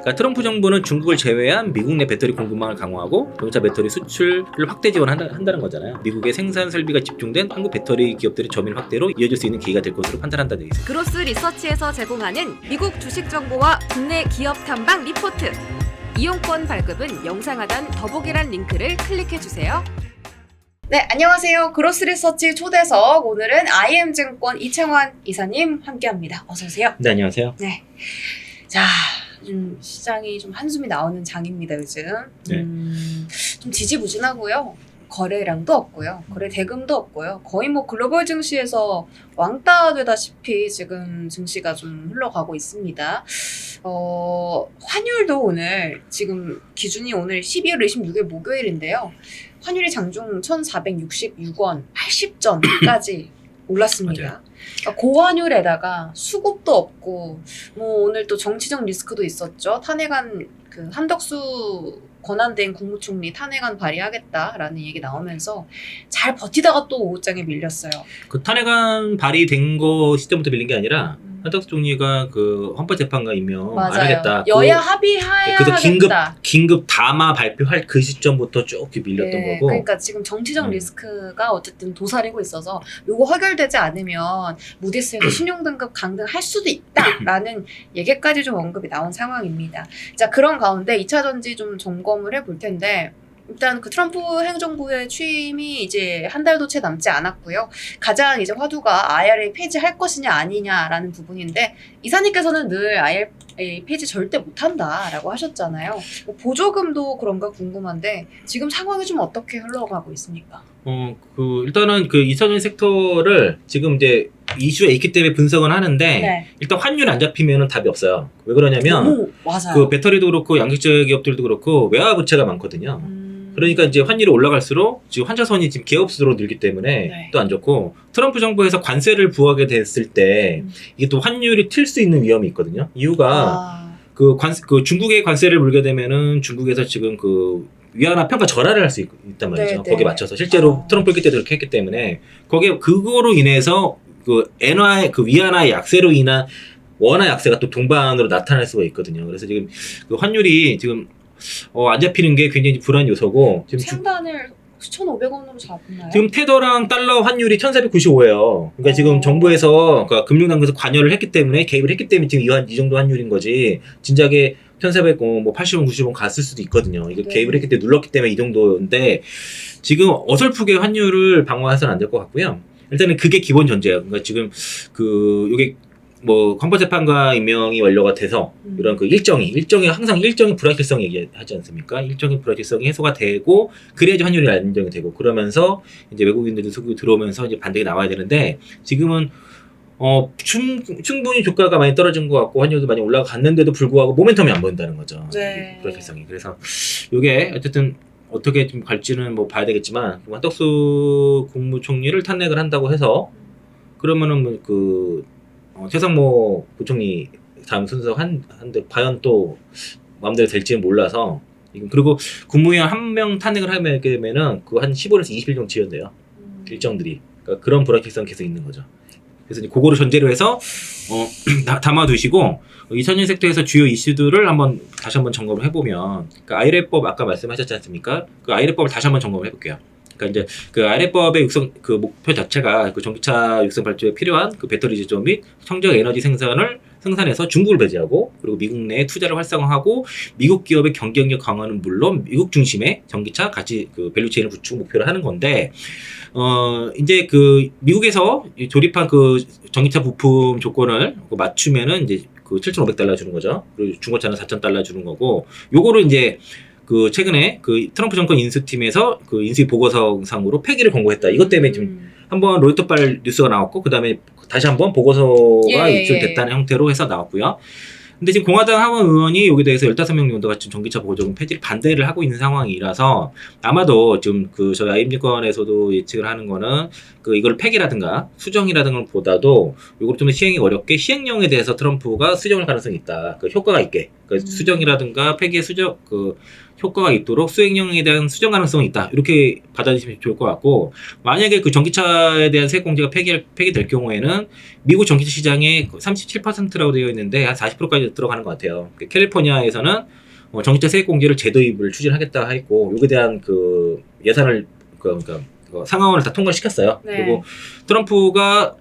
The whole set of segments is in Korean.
그러니까 트럼프 정부는 중국을 제외한 미국 내 배터리 공급망을 강화하고 전기차 배터리 수출을 확대 지원한다는 거잖아요. 미국의 생산 설비가 집중된 한국 배터리 기업들의 점유율 확대로 이어질 수 있는 계기가 될 것으로 판단한다는 얘기죠. 그로스 리서치에서 제공하는 미국 주식 정보와 국내 기업 탐방 리포트. 이용권 발급은 영상 하단 더보기란 링크를 클릭해주세요. 네, 안녕하세요. 그로스 리서치 초대석. 오늘은 IM증권 이창환 이사님 함께합니다. 어서 오세요. 네, 안녕하세요. 네. 자, 시장이 좀 한숨이 나오는 장입니다, 요즘. 네. 좀 지지부진하고요. 거래량도 없고요. 거래 대금도 없고요. 거의 뭐 글로벌 증시에서 왕따 되다시피 지금 증시가 좀 흘러가고 있습니다. 환율도 오늘 지금 기준이 오늘 12월 26일 목요일인데요. 환율이 장중 1,466원 80전까지 올랐습니다. 그러니까 고환율에다가 수급도 없고 뭐 오늘 또 정치적 리스크도 있었죠. 탄핵안 그 한덕수 권한대행 국무총리 탄핵안 발의하겠다라는 얘기 나오면서 잘 버티다가 또 오후장에 밀렸어요. 그 탄핵안 발의된 거 시점부터 밀린 게 아니라 한덕수 총리가 그 헌법재판관 임명 안 하겠다. 여야 합의해야 그래서 하겠다. 긴급 담화 발표할 그 시점부터 쭉 밀렸던 거고. 그러니까 지금 정치적 리스크가 어쨌든 도사리고 있어서 요거 해결되지 않으면 무디스에서 신용등급 강등할 수도 있다라는 얘기까지 좀 언급이 나온 상황입니다. 자, 그런 가운데 2차 전지 좀 점검을 해볼 텐데 일단 그 트럼프 행정부의 취임이 이제 한 달도 채 남지 않았고요. 가장 이제 화두가 IRA 폐지할 것이냐 아니냐라는 부분인데 이사님께서는 늘 IRA 폐지 절대 못한다라고 하셨잖아요. 뭐 보조금도 그런가 궁금한데 지금 상황이 좀 어떻게 흘러가고 있습니까? 일단은 그 2차 전지 섹터를 지금 이제 이슈가 있기 때문에 분석은 하는데 네. 일단 환율 안 잡히면 답이 없어요. 왜 그러냐면 맞아요. 그 배터리도 그렇고 양극재 기업들도 그렇고 외화 부채가 많거든요. 그러니까 이제 환율이 올라갈수록 지금 환자선이 지금 기업수로 늘기 때문에 네. 또 안 좋고 트럼프 정부에서 관세를 부과하게 됐을 때 이게 또 환율이 튈 수 있는 위험이 있거든요. 이유가 그 중국에 관세를 물게 되면은 중국에서 지금 그 위안화 평가 절하를 할 수 있단 말이죠. 네, 거기에 맞춰서 실제로 트럼프 일기 때도 그렇게 했기 때문에 거기에 그거로 인해서 그 엔화의 그 위안화 약세로 인한 원화 약세가 또 동반으로 나타날 수가 있거든요. 그래서 지금 그 환율이 지금 안 잡히는 게 굉장히 불안 요소고 지금 상단을 1,500원으로 잡나요? 지금 테더랑 달러 환율이 1,495예요. 그러니까 지금 정부에서 그러니까 금융당국에서 관여를 했기 때문에 개입을 했기 때문에 지금 이 정도 환율인 거지. 진작에 1,400원, 뭐 80원, 90원 갔을 수도 있거든요. 이거 개입을 했기 때문에 눌렀기 때문에 이 정도인데 지금 어설프게 환율을 방어해서는 안 될 것 같고요. 일단은 그게 기본 전제예요. 그러니까 지금 이게 뭐 헌법재판관 임명이 완료가 돼서 이런 그 일정이 항상 일정이 불확실성 얘기하지 않습니까? 일정의 불확실성이 해소가 되고 그래야지 환율이 안정이 되고 그러면서 이제 외국인들도 수급이 들어오면서 이제 반등이 나와야 되는데 지금은 충분히 주가가 많이 떨어진 것 같고 환율도 많이 올라갔는데도 불구하고 모멘텀이 안 보인다는 거죠. 네. 불확실성이. 그래서 이게 어쨌든 어떻게 좀 갈지는 뭐 봐야 되겠지만 한덕수 국무총리를 탄핵을 한다고 해서 그러면은 최상모 부총리 다음 순서 한데 과연 또 마음대로 될지는 몰라서 그리고 국무위원 한 명 탄핵을 하게 되면은 그 한 15일에서 20일 정도 지연돼요. 일정들이. 그러니까 그런 불확실성 계속 있는 거죠. 그래서 이제 그거를 전제로 해서 담아두시고 2000년 섹터에서 주요 이슈들을 다시 한번 점검을 해보면 그 IRA법 아까 말씀하셨지 않습니까? 그 IRA법을 다시 한번 점검을 해볼게요. 그러니까 이제 그 IRA법의 그 목표 자체가 그 전기차 육성 발전에 필요한 그 배터리 제조 및 청정 에너지 생산해서 중국을 배제하고 그리고 미국 내에 투자를 활성화하고 미국 기업의 경쟁력 강화는 물론 미국 중심의 전기차 가치 그 밸류체인을 구축 목표로 하는 건데 이제 그 미국에서 조립한 그 전기차 부품 조건을 맞추면은 이제 그 $7,500 주는 거죠. 그리고 중고차는 $4,000 주는 거고 요거를 이제 그 최근에 그 트럼프 정권 인수팀에서 그 인수위 보고서상으로 폐기를 권고했다. 이것 때문에 지금 한번 로이터발 뉴스가 나왔고 그 다음에 다시 한번 보고서가 유출됐다는 형태로 해서 나왔고요. 근데 지금 공화당 하원 의원이 여기에 대해서 15명 정도가 지금 전기차 보조금 폐지를 반대를 하고 있는 상황이라서 아마도 지금 저희 IM증권에서도 예측을 하는 거는 이걸 폐기라든가 수정이라든가 보다도 이걸 좀 시행이 어렵게 시행령에 대해서 트럼프가 수정할 가능성이 있다. 효과가 있게 그러니까 수정이라든가 폐기의 수정 그 효과가 있도록 수행령에 대한 수정 가능성이 있다. 이렇게 받아들이시면 좋을 것 같고, 만약에 그 전기차에 대한 세액공제가 폐기될 경우에는 미국 전기차 시장의 37%라고 되어 있는데 한 40%까지 들어가는 것 같아요. 캘리포니아에서는 전기차 세액공제를 재도입을 추진하겠다 했고, 여기에 대한 그 예산을 그러니까 상하원을 다 통과를 시켰어요. 네. 그리고 트럼프가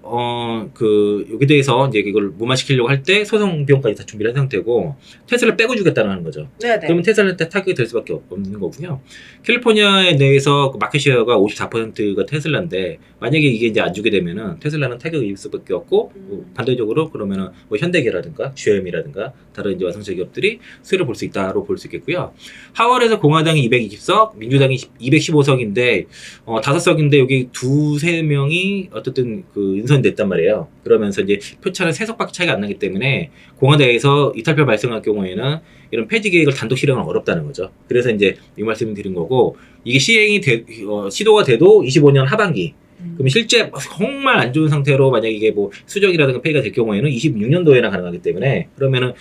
여기에 대해서 이제 이걸 무마시키려고 할 때 소송 비용까지 다 준비를 한 상태고, 테슬라 빼고 주겠다는 거죠. 네네. 그러면 테슬라한테 타격이 될 수밖에 없는 거고요. 캘리포니아에 내에서 그 마켓 쉐어가 54%가 테슬라인데, 만약에 이게 이제 안 주게 되면은 테슬라는 타격이 입을 수밖에 없고, 반대적으로 그러면은 뭐 현대기라든가 GM이라든가 다른 이제 완성차 기업들이 수혜를 볼 수 있다로 볼 수 있겠고요. 하원에서 공화당이 220석, 민주당이 215석인데 5석인데 여기 2-3명이 어쨌든 그 인선됐단 말이에요. 그러면서 이제 표차는 3석밖에 차이가 안 나기 때문에 공화당에서 이탈표 발생할 경우에는 이런 폐지 계획을 단독 실행은 어렵다는 거죠. 그래서 이제 이 말씀을 드린 거고, 이게 시도가 돼도 25년 하반기. 그럼 실제 정말 안 좋은 상태로 만약에 이게 뭐 수정이라든가 폐기가 될 경우에는 26년도에나 가능하기 때문에, 그러면은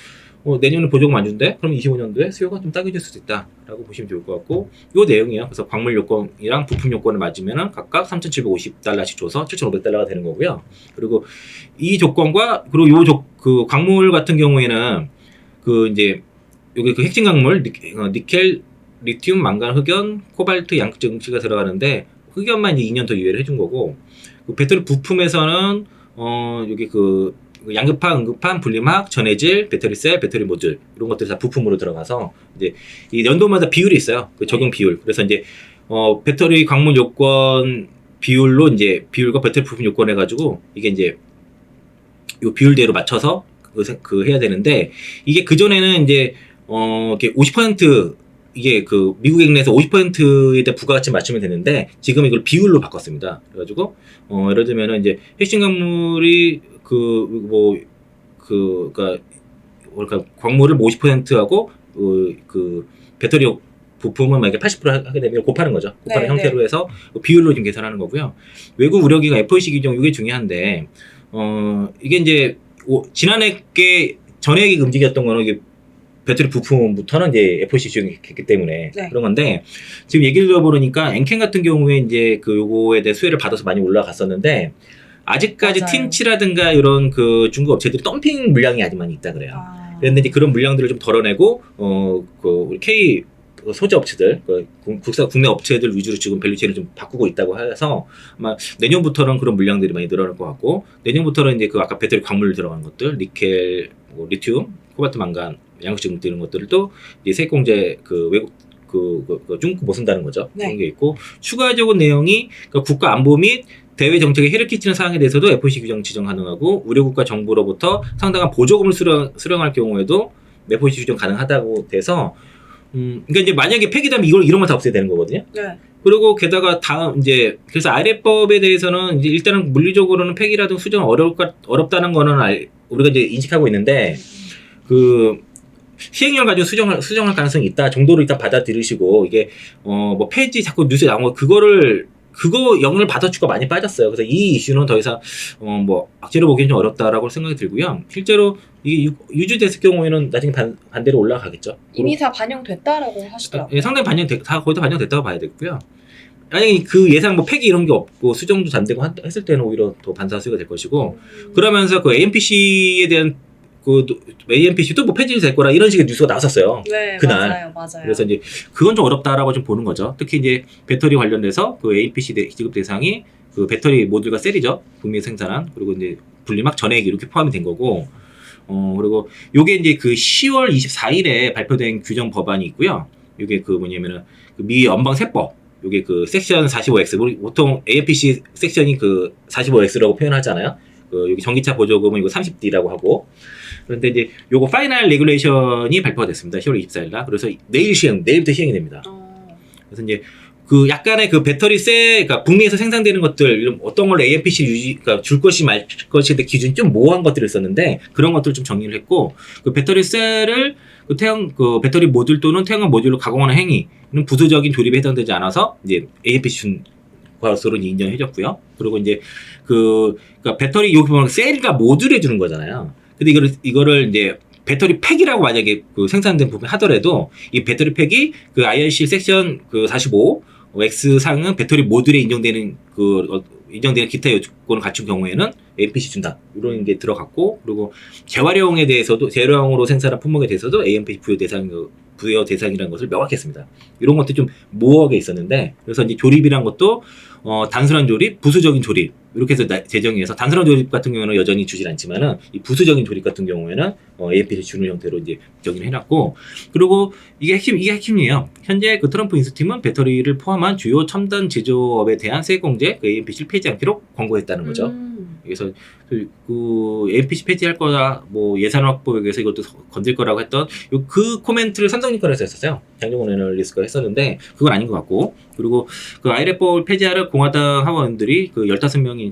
내년에 보조금 안 준대? 그럼 25년도에 수요가 좀 따개질 수도 있다라고 보시면 좋을 것 같고, 요 내용이요. 그래서 광물 요건이랑 부품 요건을 맞으면은 각각 3,750달러씩 줘서 7,500달러가 되는 거고요. 그리고 이 조건과 그리고 그 광물 같은 경우에는 그 이제 여기 그 핵심 광물 니켈, 리튬, 망간, 흑연, 코발트, 양극재 응치가 들어가는데, 흑연만 이제 2년 더 유예를 해준 거고, 그 배터리 부품에서는 여기 그 양극판, 음극판, 분리막, 전해질, 배터리셀, 배터리 모듈 이런 것들이 다 부품으로 들어가서 이제 이 연도마다 비율이 있어요. 그 적용 비율. 그래서 이제 배터리 광물 요건 비율로 이제 비율과 배터리 부품 요건 해가지고 이게 이제 요 비율대로 맞춰서 해야 되는데, 이게 그 전에는 이제 이렇게 50% 이게 그 미국에 내에서 50%에 대한 부가가치 맞추면 되는데, 지금 이걸 비율로 바꿨습니다. 그래가지고 예를 들면은 이제 핵심 광물이 그러니까 광물을 50%하고 그 배터리 부품은 만약에 80% 하게 되면 곱하는 거죠. 곱하는 형태로 해서 비율로 지금 계산하는 거고요. 외국 우려기가 FOC 규정 이게 중요한데, 이게 이제 지난해 게 전에 움직였던 거는 이게 배터리 부품부터는 이제 FOC 규정이 있기 때문에 그런 건데, 지금 얘기를 들어보니까 엔캔 같은 경우에 이제 그 요거에 대해 수혜를 받아서 많이 올라갔었는데, 아직까지 맞아요. 틴치라든가 이런 그 중국 업체들이 덤핑 물량이 아직 많이 있다 그래요. 그런데 이제 그런 물량들을 좀 덜어내고 우리 K 소재 업체들, 국내 업체들 위주로 지금 밸류체인을 좀 바꾸고 있다고 해서 아마 내년부터는 그런 물량들이 많이 늘어날 것 같고, 내년부터는 이제 그 아까 배터리 광물 들어간 것들, 니켈, 리튬, 코발트, 망간, 양극재 이런 것들도 이제 세액공제 그 외국 중국 못 쓴다는 거죠. 그런 게 있고, 추가적인 내용이 국가 안보 및 대외 정책에 해를 끼치는 사항에 대해서도 FOC 규정 지정 가능하고, 우려국가 정부로부터 상당한 보조금을 수령할 경우에도 FOC 규정 가능하다고 돼서, 그러니까 이제 만약에 폐기되면 이런 걸 다 없애야 되는 거거든요. 그리고 게다가 다음 이제 그래서 IRA법에 대해서는 이제 일단은 물리적으로는 폐기라든가 수정 어렵다는 거는 우리가 이제 인식하고 있는데, 그 시행령 가지고 수정할 가능성이 있다 정도로 일단 받아들이시고, 이게 뭐 폐지 자꾸 뉴스에 나온 거 그거 영향을 받아주가 많이 빠졌어요. 그래서 이 이슈는 더 이상 뭐 악재로 보기엔 좀 어렵다라고 생각이 들고요. 실제로 이게 유지됐을 경우에는 나중에 반대로 올라가겠죠. 이미 다 반영됐다라고 하시더라고요. 예, 상당히 거의 다 반영됐다고 봐야 되고요. 아니 그 예상 뭐 폐기 이런 게 없고 수정도 잘 되고 했을 때는 오히려 더 반사 수혜가 될 것이고, 그러면서 그 AMPC에 대한 그 AMPC도 뭐 폐지될 거라 이런 식의 뉴스가 나왔었어요. 네, 그날. 맞아요. 그래서 이제 그건 좀 어렵다라고 좀 보는 거죠. 특히 이제 배터리 관련돼서 그 AMPC 지급 대상이 그 배터리 모듈과 셀이죠. 북미 생산한, 그리고 이제 분리막, 전해기 이렇게 포함이 된 거고, 그리고 요게 이제 그 10월 24일에 발표된 규정 법안이 있고요. 요게 그 뭐냐면은 그 미 연방세법, 요게 그 섹션 45X, 우리 보통 AMPC 섹션이 그 45X라고 표현하잖아요. 그 여기 전기차 보조금은 이거 30D라고 하고, 그런데 이제 요거 파이널 레귤레이션이 발표가 됐습니다. 10월 24일날. 그래서 내일부터 시행이 됩니다. 그래서 이제 그 약간의 그 배터리 그러니까 북미에서 생산되는 것들, 이런 어떤 걸 AMPC 그러니까 줄 것이 말 것에 대한 기준이 좀 모호한 것들이 있었는데, 그런 것들을 좀 정리를 했고, 그 배터리 셀을 그 배터리 모듈 또는 태양광 모듈로 가공하는 행위는 부수적인 조립에 해당되지 않아서 이제 AMPC 준 것으로 인정해줬고요. 그리고 이제 그러니까 배터리 여기 보면 셀과 모듈 해주는 거잖아요. 근데 이거를 이제 배터리 팩이라고 만약에 그 생산된 부분 하더라도 이 배터리 팩이 그 IRC 섹션 그 45 X 상은 배터리 모듈에 인정되는 기타 요건을 갖춘 경우에는 AMPC 준다. 이런 게 들어갔고, 그리고 재활용에 대해서도 재활용으로 생산한 품목에 대해서도 AMPC 부여 대상이라는 것을 명확히 했습니다. 이런 것도 좀 모호하게 있었는데, 그래서 이제 조립이란 것도 단순한 조립, 부수적인 조립 이렇게 해서 제정해서 단순한 조립 같은 경우는 여전히 주질 않지만은 이 부수적인 조립 같은 경우에는 AMPC 주는 형태로 이제 정의를 해놨고, 그리고 이게 핵심이에요. 현재 그 트럼프 인수팀은 배터리를 포함한 주요 첨단 제조업에 대한 세액 공제, 그 AMPC를 폐지하기로 권고했다는 거죠. 그래서 그 AMPC 폐지할 거다, 뭐 예산 확보에 위해서 이것도 건들 거라고 했던 그 코멘트를 삼성니커에서 했었어요. 장정원 애널리스트가 했었는데 그건 아닌 것 같고, 그리고 그 아이랩법을 폐지하려 공화당 하원들이 그 15명이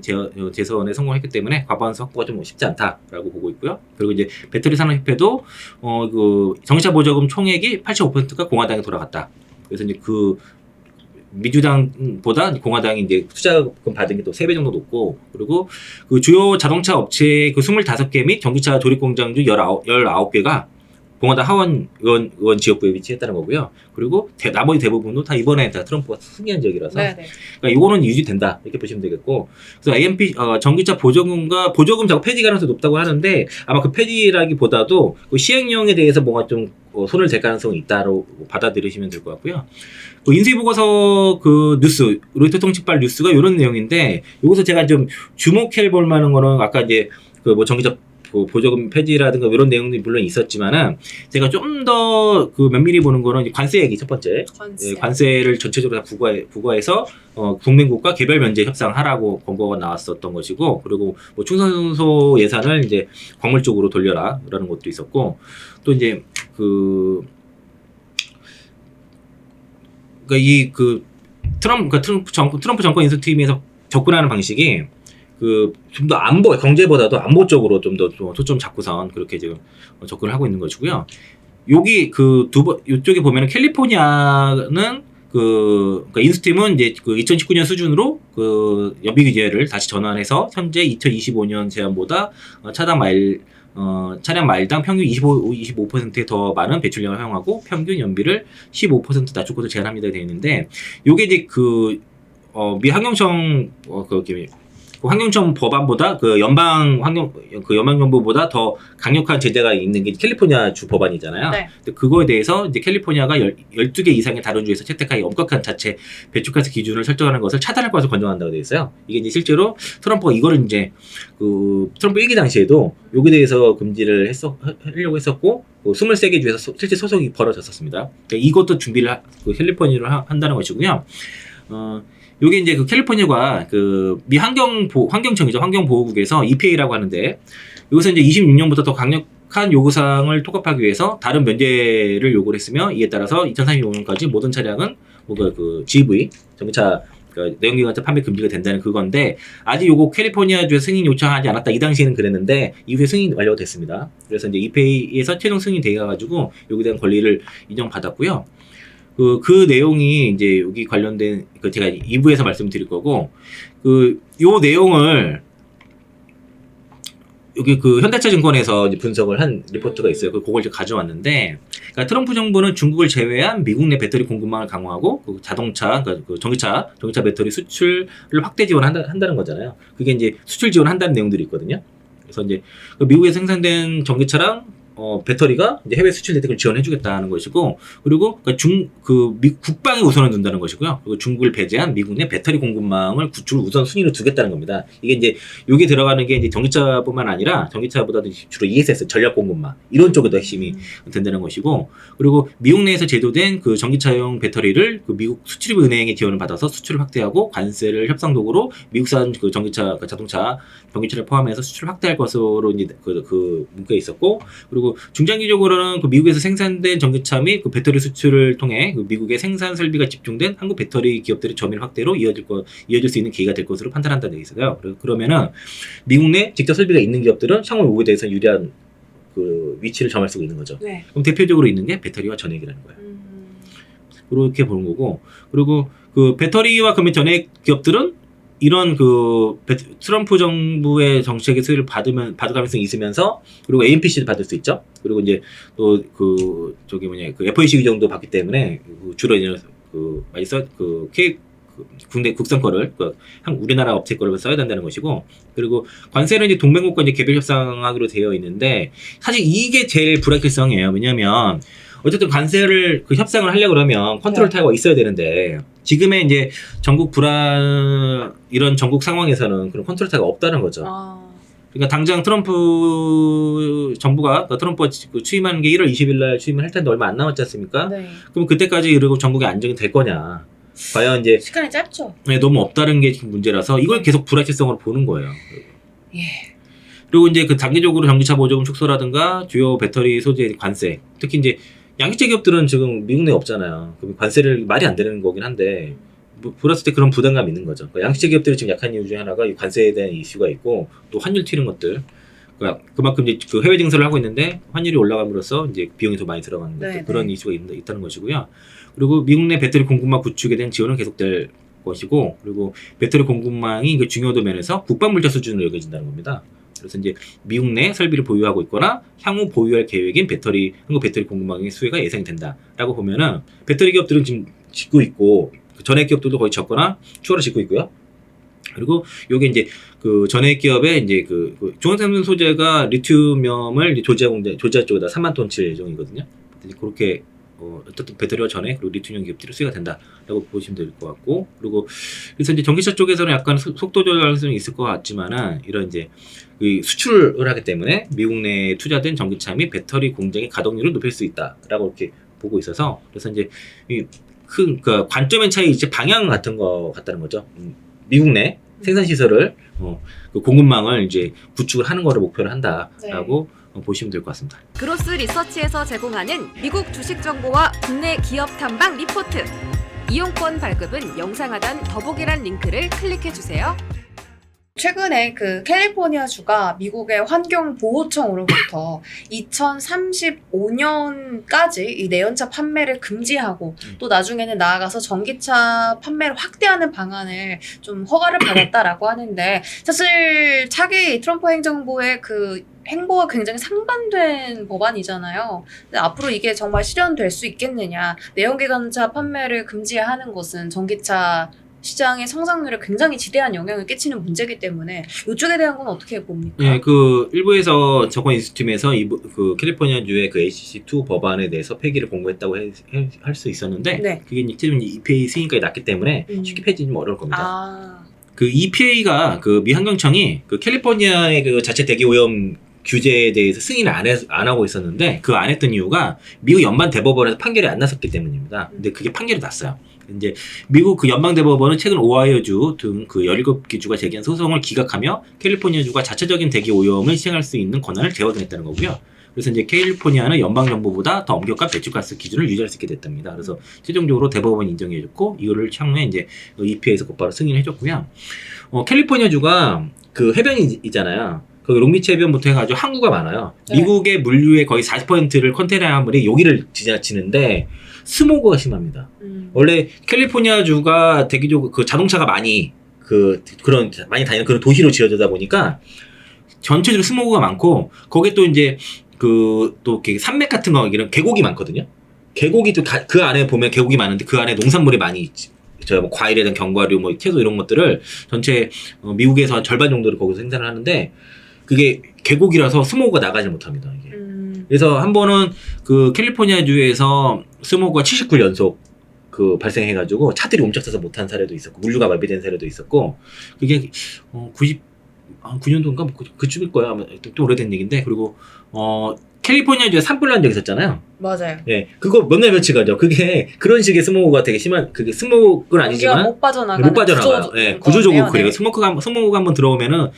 재선에 성공했기 때문에 과반수 확보가 좀 쉽지 않다라고 보고 있고요. 그리고 이제 배터리 산업협회도 그 전기차 보조금 총액이 85%가 공화당에 돌아갔다. 그래서 이제 그 민주당보다 공화당이 이제 투자금 받은 게 또 3배 정도 높고, 그리고 그 주요 자동차 업체 그 25개 및 전기차 조립 공장 중 19개가 공화당 하원 의원 지역구에 위치했다는 거고요. 그리고 나머지 대부분도 다 이번에 다 트럼프가 승리한 지역이라서, 네네. 그러니까 이거는 유지된다 이렇게 보시면 되겠고, 그래서 AMP 전기차 보조금 자꾸 폐지 가능성이 높다고 하는데 아마 그 폐지라기보다도 그 시행령에 대해서 뭔가 좀 손을 댈 가능성이 있다로 받아들이시면 될 것 같고요. 그 인수위 보고서 그 뉴스, 로이터 통신발 뉴스가 이런 내용인데, 여기서 제가 좀 주목해 볼 만한 거는 아까 이제 그 뭐 전기차 보조금 폐지라든가 이런 내용들이 물론 있었지만은, 제가 좀 더 그 면밀히 보는 거는 관세 얘기 첫 번째. 관세를 전체적으로 다 부과해서 동맹국가 개별 면제 협상하라고 권고가 나왔었던 것이고, 그리고 뭐 충성소 예산을 이제 광물 쪽으로 돌려라라는 것도 있었고, 또 이제 트럼프 정권 인수팀에서 접근하는 방식이 좀 더 안보, 경제보다도 안보 쪽으로 좀 더 초점 잡고선 그렇게 지금 접근을 하고 있는 것이고요. 여기 이쪽에 보면은 캘리포니아는 그러니까 인수팀은 이제 2019년 수준으로 연비 규제를 다시 전환해서 현재 2025년 제한보다 차량 마일당 평균 25%에 더 많은 배출량을 허용하고 평균 연비를 15% 낮출 것을 제한합니다 되어 있는데, 요게 이제 미 환경청 환경청 법안보다 연방정부보다 더 강력한 제재가 있는 게 캘리포니아 주 법안이잖아요. 네. 근데 그거에 대해서 이제 캘리포니아가 12개 이상의 다른 주에서 채택하기 엄격한 자체 배출가스 기준을 설정하는 것을 차단할 것을 권장한다고 되어 있어요. 이게 이제 실제로 트럼프가 이거를 이제 트럼프 1기 당시에도 여기에 대해서 금지를 하려고 했었고, 23개 주에서 실제 소송이 벌어졌었습니다. 그러니까 이것도 준비를 캘리포니아로 한다는 것이고요. 요게 이제 캘리포니아가 미 환경청이죠. 환경보호국에서 EPA라고 하는데, 여기서 이제 26년부터 더 강력한 요구사항을 통합하기 위해서 다른 면제를 요구를 했으며, 이에 따라서 2035년까지 모든 차량은 GV, 전기차 내연기관차 판매 금지가 된다는 그건데, 아직 요거 캘리포니아주에서 승인 요청하지 않았다. 이 당시에는 그랬는데 이후에 승인 완료가 됐습니다. 그래서 이제 EPA에서 최종 승인이 돼가지고 여기에 대한 권리를 인정받았고요. 그 내용이 이제 여기 관련된 제가 2부에서 말씀드릴 거고, 요 내용을 여기 현대차 증권에서 이제 분석을 한 리포트가 있어요. 그걸 이제 가져왔는데, 그러니까 트럼프 정부는 중국을 제외한 미국 내 배터리 공급망을 강화하고 자동차, 그러니까 전기차 배터리 수출을 확대 지원한다는 거잖아요. 그게 이제 수출 지원한다는 내용들이 있거든요. 그래서 이제 미국에서 생산된 전기차랑 배터리가 이제 해외 수출 대책을 지원해주겠다는 것이고, 그리고 국방에 우선을 둔다는 것이고요. 그리고 중국을 배제한 미국 내 배터리 공급망을 구축을 우선 순위로 두겠다는 겁니다. 이게 이제 여기 들어가는 게 이제 전기차뿐만 아니라 전기차보다도 주로 ESS 전략 공급망 이런 쪽에도 핵심이 된다는 것이고, 그리고 미국 내에서 제도된 전기차용 배터리를 미국 수출입은행의 지원을 받아서 수출을 확대하고 관세를 협상 도구로 미국산 전기차, 자동차, 전기차를 포함해서 수출을 확대할 것으로 이제 문구에 있었고, 그리고 중장기적으로는 미국에서 생산된 전기차 및 배터리 수출을 통해 미국의 생산 설비가 집중된 한국 배터리 기업들의 점유율 확대로 이어질 수 있는 계기가 될 것으로 판단한다는 데 있어요. 그러면은 미국 내 직접 설비가 있는 기업들은 향후 요구에 대해서 유리한 위치를 점할 수 있는 거죠. 네. 그럼 대표적으로 있는 게 배터리와 전액이라는 거예요. 그렇게 보는 거고, 그리고 배터리와 전액 기업들은 이런 그 트럼프 정부의 정책의 수혜를 받을 가능성이 있으면서 그리고 AMPC도 받을 수 있죠. 그리고 이제 또 그 저기 뭐냐 그 FAC 규정도 받기 때문에 주로 이제 그 많이 그 국내 국산 거를 우리나라 업체 거를 써야 된다는 것이고 그리고 관세는 이제 동맹국과 이제 개별 협상하기로 되어 있는데 사실 이게 제일 불확실성이에요. 왜냐하면 어쨌든 관세를 그 협상을 하려고 그러면 컨트롤 타워가 있어야 되는데 지금의 이제 전국 이런 전국 상황에서는 그런 컨트롤 타워가 없다는 거죠. 그러니까 당장 트럼프 정부가 트럼프가 취임하는 게 1월 20일 날 취임을 할 텐데 얼마 안 남았지 않습니까? 네. 그럼 그때까지 이러고 전국이 안정이 될 거냐? 과연 이제 시간이 짧죠. 네, 너무 없다는 게 지금 문제라서 이걸 계속 불확실성으로 보는 거예요. 예. 그리고 이제 그 단기적으로 전기차 보조금 축소라든가 주요 배터리 소재 관세, 특히 이제 양기체 기업들은 지금 미국 내에 없잖아요. 그럼 관세를 말이 안 되는 거긴 한데 불었을 때 그런 부담감이 있는 거죠. 그러니까 양기체 기업들이 지금 약한 이유 중에 하나가 이 관세에 대한 이슈가 있고 또 환율 튀는 것들. 그러니까 그만큼 이제 그 해외 증설을 하고 있는데 환율이 올라감으로써 이제 비용이 더 많이 들어가는 것들 네, 그런 네. 이슈가 있다는 것이고요. 그리고 미국 내 배터리 공급망 구축에 대한 지원은 계속될 것이고 그리고 배터리 공급망이 그 중요도 면에서 국방물자 수준으로 여겨진다는 겁니다. 그래서 이제 미국 내 설비를 보유하고 있거나 향후 보유할 계획인 한국 배터리 공급망의 수혜가 예상이 된다라고 보면은 배터리 기업들은 지금 짓고 있고 전액 기업들도 거의 적거나 추가로 짓고 있고요. 그리고 요게 이제 그 전액 기업의 이제 그 중앙생산 소재가 리튬을 조지아 쪽에다 3만 톤칠 예정이거든요. 그렇게 어쨌든 배터리와 전액 그리고 리튬 기업들이 수혜가 된다라고 보시면 될 것 같고 그리고 그래서 이제 전기차 쪽에서는 약간 속도 조절 가능성이 있을 것 같지만은 이런 이제 수출을 하기 때문에 미국 내에 투자된 전기차 및 배터리 공장의 가동률을 높일 수 있다라고 이렇게 보고 있어서 그래서 이제 큰 그 관점의 차이 이제 방향 같은 거 같다는 거죠. 미국 내 생산 시설을 그 공급망을 이제 구축을 하는 거를 목표로 한다라고 보시면 될 것 같습니다. 그로스 리서치에서 제공하는 미국 주식 정보와 국내 기업 탐방 리포트. 이용권 발급은 영상 하단 더보기란 링크를 클릭해 주세요. 최근에 그 캘리포니아주가 미국의 환경보호청으로부터 2035년까지 이 내연차 판매를 금지하고 또 나중에는 나아가서 전기차 판매를 확대하는 방안을 좀 허가를 받았다라고 하는데 사실 차기 트럼프 행정부의 그 행보가 굉장히 상반된 법안이잖아요. 근데 앞으로 이게 정말 실현될 수 있겠느냐. 내연기관차 판매를 금지하는 것은 전기차 시장의 성장률에 굉장히 지대한 영향을 끼치는 문제이기 때문에 이쪽에 대한 건 어떻게 봅니까? 네, 그 일부에서 저건 인스팀에서 그 캘리포니아주의 그 HC2 법안에 대해서 폐기를 공고했다고 할 수 있었는데 네. 그게 이제 EPA 승인까지 났기 때문에 쉽게 폐지는 좀 어려울 겁니다. 그 EPA가 그 미 환경청이 그 캘리포니아의 그 자체 대기 오염 규제에 대해서 승인을 안 하고 있었는데 그 안 했던 이유가 미국 연방 대법원에서 판결이 안 났었기 때문입니다. 근데 그게 판결이 났어요. 이제 미국 그 연방 대법원은 최근 오하이오주 등 그 17개 주가 제기한 소송을 기각하며 캘리포니아주가 자체적인 대기 오염을 시행할 수 있는 권한을 재확인했다는 거고요. 그래서 이제 캘리포니아는 연방 정부보다 더 엄격한 배출가스 기준을 유지할 수 있게 됐답니다. 그래서 최종적으로 대법원이 인정해줬고 이거를 향후에 이제 EPA에서 곧바로 승인해줬고요. 캘리포니아주가 그 해변이 있잖아요. 거기 롱비치 해변부터 해가지고 항구가 많아요. 네. 미국의 물류의 거의 40%를 컨테이너 화물이 여기를 지나치는데 스모그가 심합니다. 원래 캘리포니아주가 대기적으로 그 자동차가 많이 많이 다니는 그런 도시로 지어지다 보니까 전체적으로 스모그가 많고 거기에 또 이제 또 이렇게 산맥 같은 거 이런 계곡이 많거든요. 계곡이 또 그 안에 보면 계곡이 많은데 그 안에 농산물이 많이 있지. 뭐 과일에 대한 견과류, 뭐 채소 이런 것들을 전체 미국에서 한 절반 정도를 거기서 생산을 하는데 그게 계곡이라서 스모그가 나가지 못합니다. 이게. 그래서 한 번은 그 캘리포니아주에서 스모그가 79연속 그 발생해가지고 차들이 옴짝서서 못한 사례도 있었고 물류가 마비된 사례도 있었고 그게 9년도인가 그쯤일 거야. 아마 좀 오래된 얘기인데 그리고 캘리포니아주에 산불 난 적 있었잖아요. 맞아요. 예, 그거 몇 날 며칠 가죠. 그게 그런 식의 스모그가 되게 심한 그게 스모그는 아니지만 못 빠져나가요. 예, 구조적으로 그래요. 스모그가 한번 들어오면은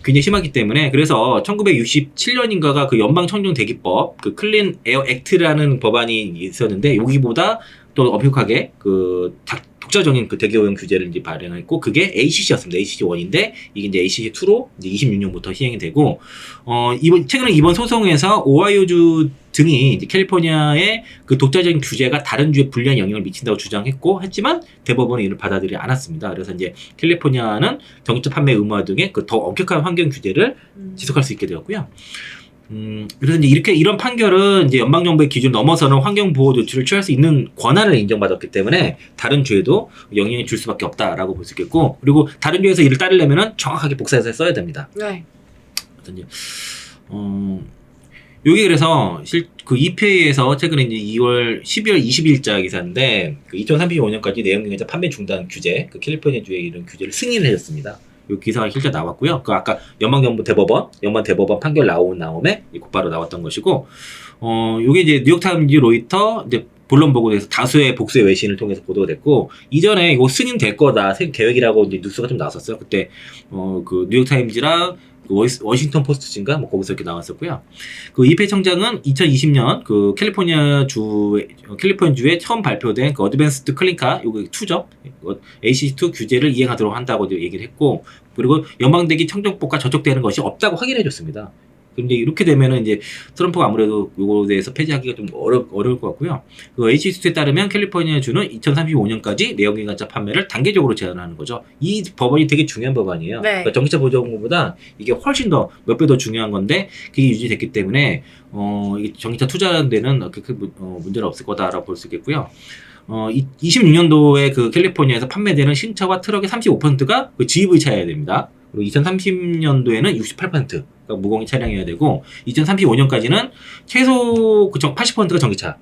굉장히 심하기 때문에 그래서 1967년인가가 그 연방 청정 대기법 그 클린 에어 액트라는 법안이 있었는데 여기보다 또 엄격하게 그 독자적인 그 대기오염 규제를 이제 발행했고 그게 ACC였습니다. ACC1인데 이게 이제 ACC2로 이제 26년부터 시행이 되고 최근에 이번 소송에서 오하이오주 등이 이제 캘리포니아의 그 독자적인 규제가 다른 주에 불리한 영향을 미친다고 주장했고 했지만 대법원은 이를 받아들이지 않았습니다. 그래서 이제 캘리포니아는 전기차 판매 의무화 등의 그 더 엄격한 환경 규제를 지속할 수 있게 되었고요. 그래서 이제 이런 판결은 이제 연방정부의 기준 넘어서는 환경보호 조치를 취할 수 있는 권한을 인정받았기 때문에 다른 주에도 영향을 줄 수밖에 없다라고 볼 수 있겠고, 그리고 다른 주에서 이를 따르려면은 정확하게 복사해서 써야 됩니다. 네. 그래서 이제 요게 그래서 그 EPA에서 최근에 이제 12월 20일자 기사인데 그 2035년까지 내연기관차 판매 중단 규제, 그 캘리포니아주의 이런 규제를 승인을 해줬습니다. 요 기사가 실제 나왔고요. 그 아까 연방 대법원 판결 나온 다음에 곧바로 나왔던 것이고, 요게 이제 뉴욕타임즈, 로이터, 이제 본론 보고에서 다수의 복수의 외신을 통해서 보도가 됐고, 이전에 이거 승인될 거다, 계획이라고 이제 뉴스가 좀 나왔었어요. 그때 그 뉴욕타임즈랑 그 워싱턴 포스트인가 뭐 거기서 이렇게 나왔었고요. 그 EPA 청장은 2020년 그 캘리포니아주에 처음 발표된 그 어드밴스드 클린카 요거 2죠. ACC2 규제를 이행하도록 한다고 얘기를 했고, 그리고 연방대기 청정법과 저촉되는 것이 없다고 확인해줬습니다. 근데 이렇게 되면은 이제 트럼프가 아무래도 요거에 대해서 폐지하기가 좀 어려울 것 같고요. 그 ACC2에 따르면 캘리포니아주는 2035년까지 내연기관차 판매를 단계적으로 제한하는 거죠. 이 법안이 되게 중요한 법안이에요. 네. 그러니까 전기차 보조금보다 이게 훨씬 더 몇 배 더 중요한 건데 그게 유지됐기 때문에 이게 전기차 투자하는 데는 문제는 없을 거다라고 볼 수 있겠고요. 26년도에 그 캘리포니아에서 판매되는 신차와 트럭의 35%가 그 GEV 차여야 됩니다. 그리고 2030년도에는 68%가 무공해 차량이어야 되고, 2035년까지는 최소 80%가 전기차,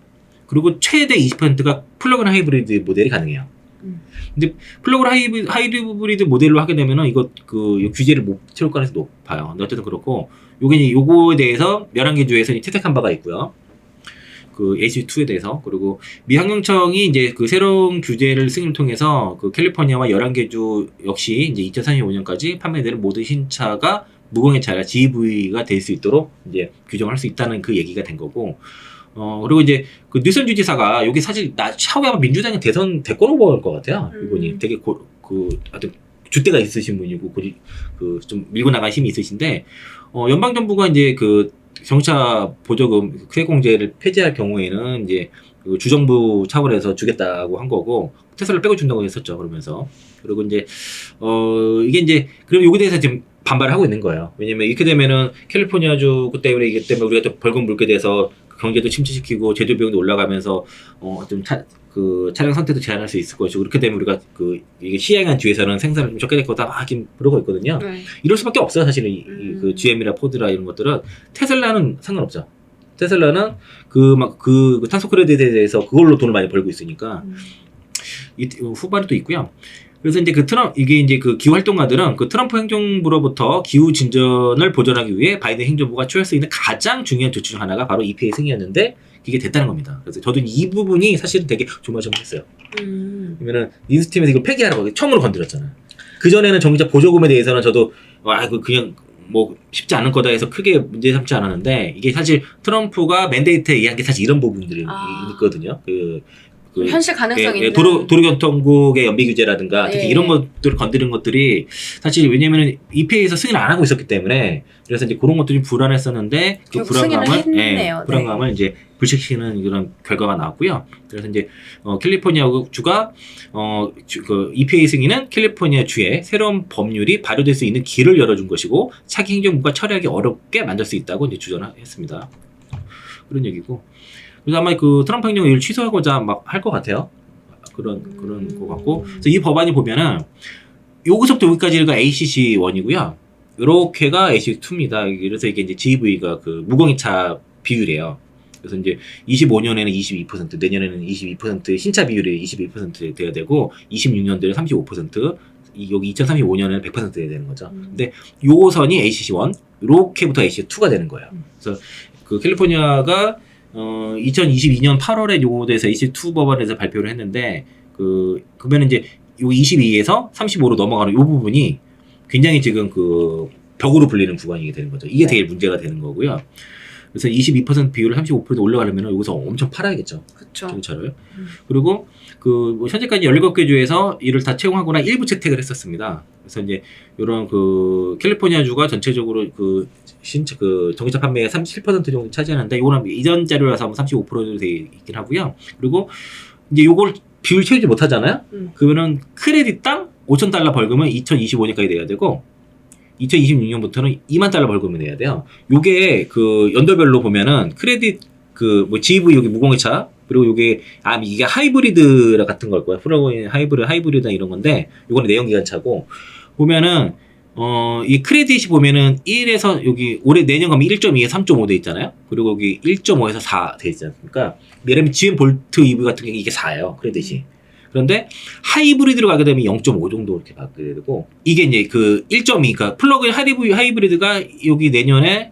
그리고 최대 20%가 플러그인 하이브리드 모델이 가능해요. 근데 플러그인 하이브리드 모델로 하게 되면은 이거 그 규제를 못 채울 가능성이 높아요. 근데 어쨌든 그렇고, 요거에 대해서 11개 주에서 채택한 바가 있고요. 그 ACC2에 대해서. 그리고 미 환경청이 이제 그 새로운 규제를 승인을 통해서 그 캘리포니아와 11개 주 역시 이제 2035년까지 판매되는 모든 신차가 무공해차가 GEV가 될 수 있도록 이제 규정할 수 있다는 그 얘기가 된 거고, 그리고 이제 그 뉴섬 주지사가 여기 사실 차후에 아마 민주당의 대선 대권 후보일 것 같아요. 이분이 되게 하여튼 줏대가 있으신 분이고 좀 밀고 나갈 힘이 있으신데, 연방정부가 이제 그 전기차 보조금 세공제를 폐지할 경우에는 이제 그 주정부 차원에서 주겠다고 한 거고, 테슬라를 빼고 준다고 했었죠. 그러면서. 그리고 이제 이게 이제 그럼 여기에 대해서 지금 반발을 하고 있는 거예요. 왜냐면 이렇게 되면은 캘리포니아주 그 때문에 이게 때문에 우리가 또 벌금 물게 돼서 경제도 침체시키고 제조 비용도 올라가면서 좀 차량 선택도 제한할 수 있을 것이고, 그렇게 되면 우리가 이게 시행한 뒤에서는 생산을 좀 적게 될 거다 막 그러고 있거든요. 네. 이럴 수밖에 없어요. 사실은 그 GM이나 포드라 이런 것들은. 테슬라는 상관없죠. 테슬라는 그 탄소 크레딧에 대해서 그걸로 돈을 많이 벌고 있으니까 후발이 또 있고요. 그래서 이제 이게 이제 그 기후 활동가들은 그 트럼프 행정부로부터 기후 진전을 보존하기 위해 바이든 행정부가 취할 수 있는 가장 중요한 조치 중 하나가 바로 EPA 승인이었는데 이게 됐다는 겁니다. 그래서 저도 이 부분이 사실은 되게 조마조마했어요. 그러면은 인스팀에서 이걸 폐기하라고 처음으로 건드렸잖아요. 그 전에는 전기차 보조금에 대해서는 저도 그냥 뭐 쉽지 않을 거다 해서 크게 문제 삼지 않았는데, 이게 사실 트럼프가 맨데이트에 의한 게 사실 이런 부분들이 있거든요. 현실 가능성이 있는 도로교통국의 연비 규제라든가 특히 이런 것들을 건드리는 것들이 사실 왜냐면은 EPA에서 승인을 안 하고 있었기 때문에, 그래서 이제 그런 것들이 불안했었는데 그 불안감을 이제 불식시키는 그런 결과가 나왔고요. 그래서 이제 캘리포니아 주가 그 EPA 승인은 캘리포니아 주에 새로운 법률이 발효될 수 있는 길을 열어준 것이고 차기 행정부가 처리하기 어렵게 만들 수 있다고 이제 주장했습니다. 그런 얘기고. 그래서 아마 그 트럼프 행정이 이걸 취소하고자 막 할 것 같아요. 그런 것 같고. 그래서 이 법안이 보면은 여기서부터 여기까지가 ACC1이고요. 이렇게가 ACC2입니다. 그래서 이게 이제 GEV가 그 무공해차 비율이에요. 그래서 이제 25년에는 22%, 내년에는 22% 신차 비율이 22% 돼야 되고, 26년도에는 35%, 여기 2035년에는 100% 돼야 되는 거죠. 근데 요 선이 ACC1, 이렇게부터 ACC2가 되는 거예요. 그래서 그 캘리포니아가 2022년 8월에 요거에서 ACC2 법안에서 발표를 했는데, 그러면 이제 요 22에서 35로 넘어가는 요 부분이 굉장히 지금 그 벽으로 불리는 구간이 되는 거죠. 이게 되게 문제가 되는 거고요. 그래서 22% 비율을 35% 올라가려면 여기서 엄청 팔아야겠죠. 그렇죠. 전기차를. 그리고 뭐 현재까지 17개 주에서 이를 다 채용하거나 일부 채택을 했었습니다. 그래서 이제 이런 캘리포니아 주가 전체적으로 전기차 판매의 37% 정도 차지하는데 이거는 이전 자료라서 35% 정도 돼 있긴 하고요. 그리고 이제 요걸 비율 채우지 못하잖아요. 그러면은 크레딧당 $5,000 벌금은 2025년까지 내야 되고 2026년부터는 $20,000 벌금을 내야 돼요. 요게 연도별로 보면은 크레딧 GV 여기 무공해차 그리고 요게 이게 하이브리드 같은 걸 거야. 플러그인 하이브리드 이런 건데 요거는 내연기관차고 보면은 이 크레딧이 보면은 1에서 여기 올해 내년 가면 1.2에서 3.5 돼 있잖아요. 그리고 여기 1.5에서 4 돼 있지 않습니까? 예를 들면 GM 볼트 EV 같은 게 이게 4예요. 크레딧이. 그런데 하이브리드로 가게 되면 0.5 정도 이렇게 받게 되고 이게 이제 1.2 그러니까 플러그인 하이브리드가 여기 내년에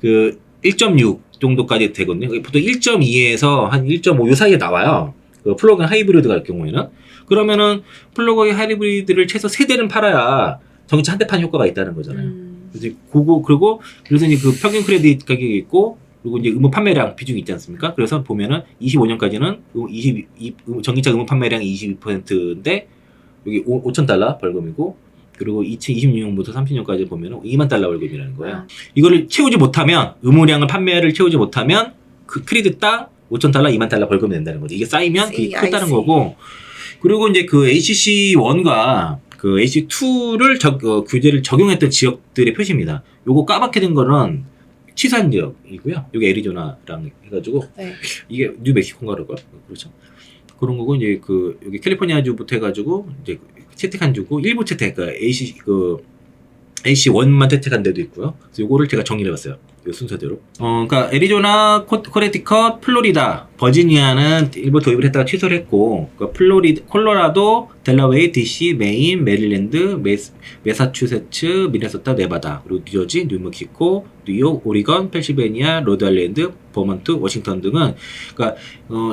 1.6 정도까지 되거든요. 보통 1.2에서 한 1.5 요 사이에 나와요. 플러그인 하이브리드 갈 경우에는. 그러면은 플러그인 하이브리드를 최소 3대는 팔아야 전기차 한 대 판 효과가 있다는 거잖아요. 그래서 이제 평균 크레딧 가격이 있고 그리고 이제 의무 판매량 비중이 있지 않습니까? 그래서 보면은 25년까지는 전기차 의무 판매량이 22%인데 여기 $5,000 벌금이고 그리고 2026년부터 30년까지 보면은 $20,000 벌금이라는 거예요. 이거를 채우지 못하면 의무량을 판매를 채우지 못하면 크레딧당 $5,000, $20,000 벌금 낸다는 거죠. 이게 쌓이면 그게 크다는 거고 그리고 이제 HC1과 HC2를 규제를 적용했던 지역들의 표시입니다. 요거 까맣게 된 거는 취소한 지역이고요. 여기 애리조나랑 해가지고 이게 뉴멕시코인가 그럴까? 그렇죠. 그런 거고 이제 여기 캘리포니아 주부터 해가지고 이제 채택한 주고 일부 채택 AC1만 채택한 데도 있고요. 그래서 요거를 제가 정리를 해봤어요. 요 순서대로. 그러니까 애리조나, 코네티컷, 플로리다, 버지니아는 일부 도입을 했다가 취소를 했고, 콜로라도, 델라웨이, DC, 메인, 메릴랜드, 매사추세츠, 미네소타, 네바다, 그리고 뉴저지, 뉴멕시코, 뉴욕, 오리건, 펜실베니아, 로드아일랜드, 버먼트, 워싱턴 등은 그러니까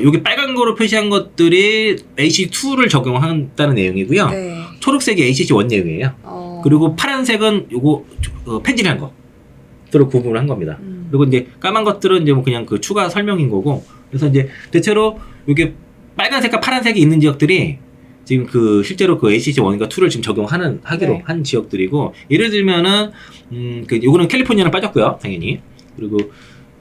여기 빨간 거로 표시한 것들이 AC2를 적용한다는 내용이고요. 네. 초록색이 ACC1 내용이에요. 그리고 파란색은 요거 펜질한 거. 들어 구분을 한 겁니다. 그리고 이제 까만 것들은 이제 뭐 그냥 추가 설명인 거고. 그래서 이제 대체로 이게 빨간색과 파란색이 있는 지역들이 지금 실제로 ACC1과 2를 지금 하기로 한 지역들이고, 예를 들면은 요거는 캘리포니아는 빠졌고요, 당연히. 그리고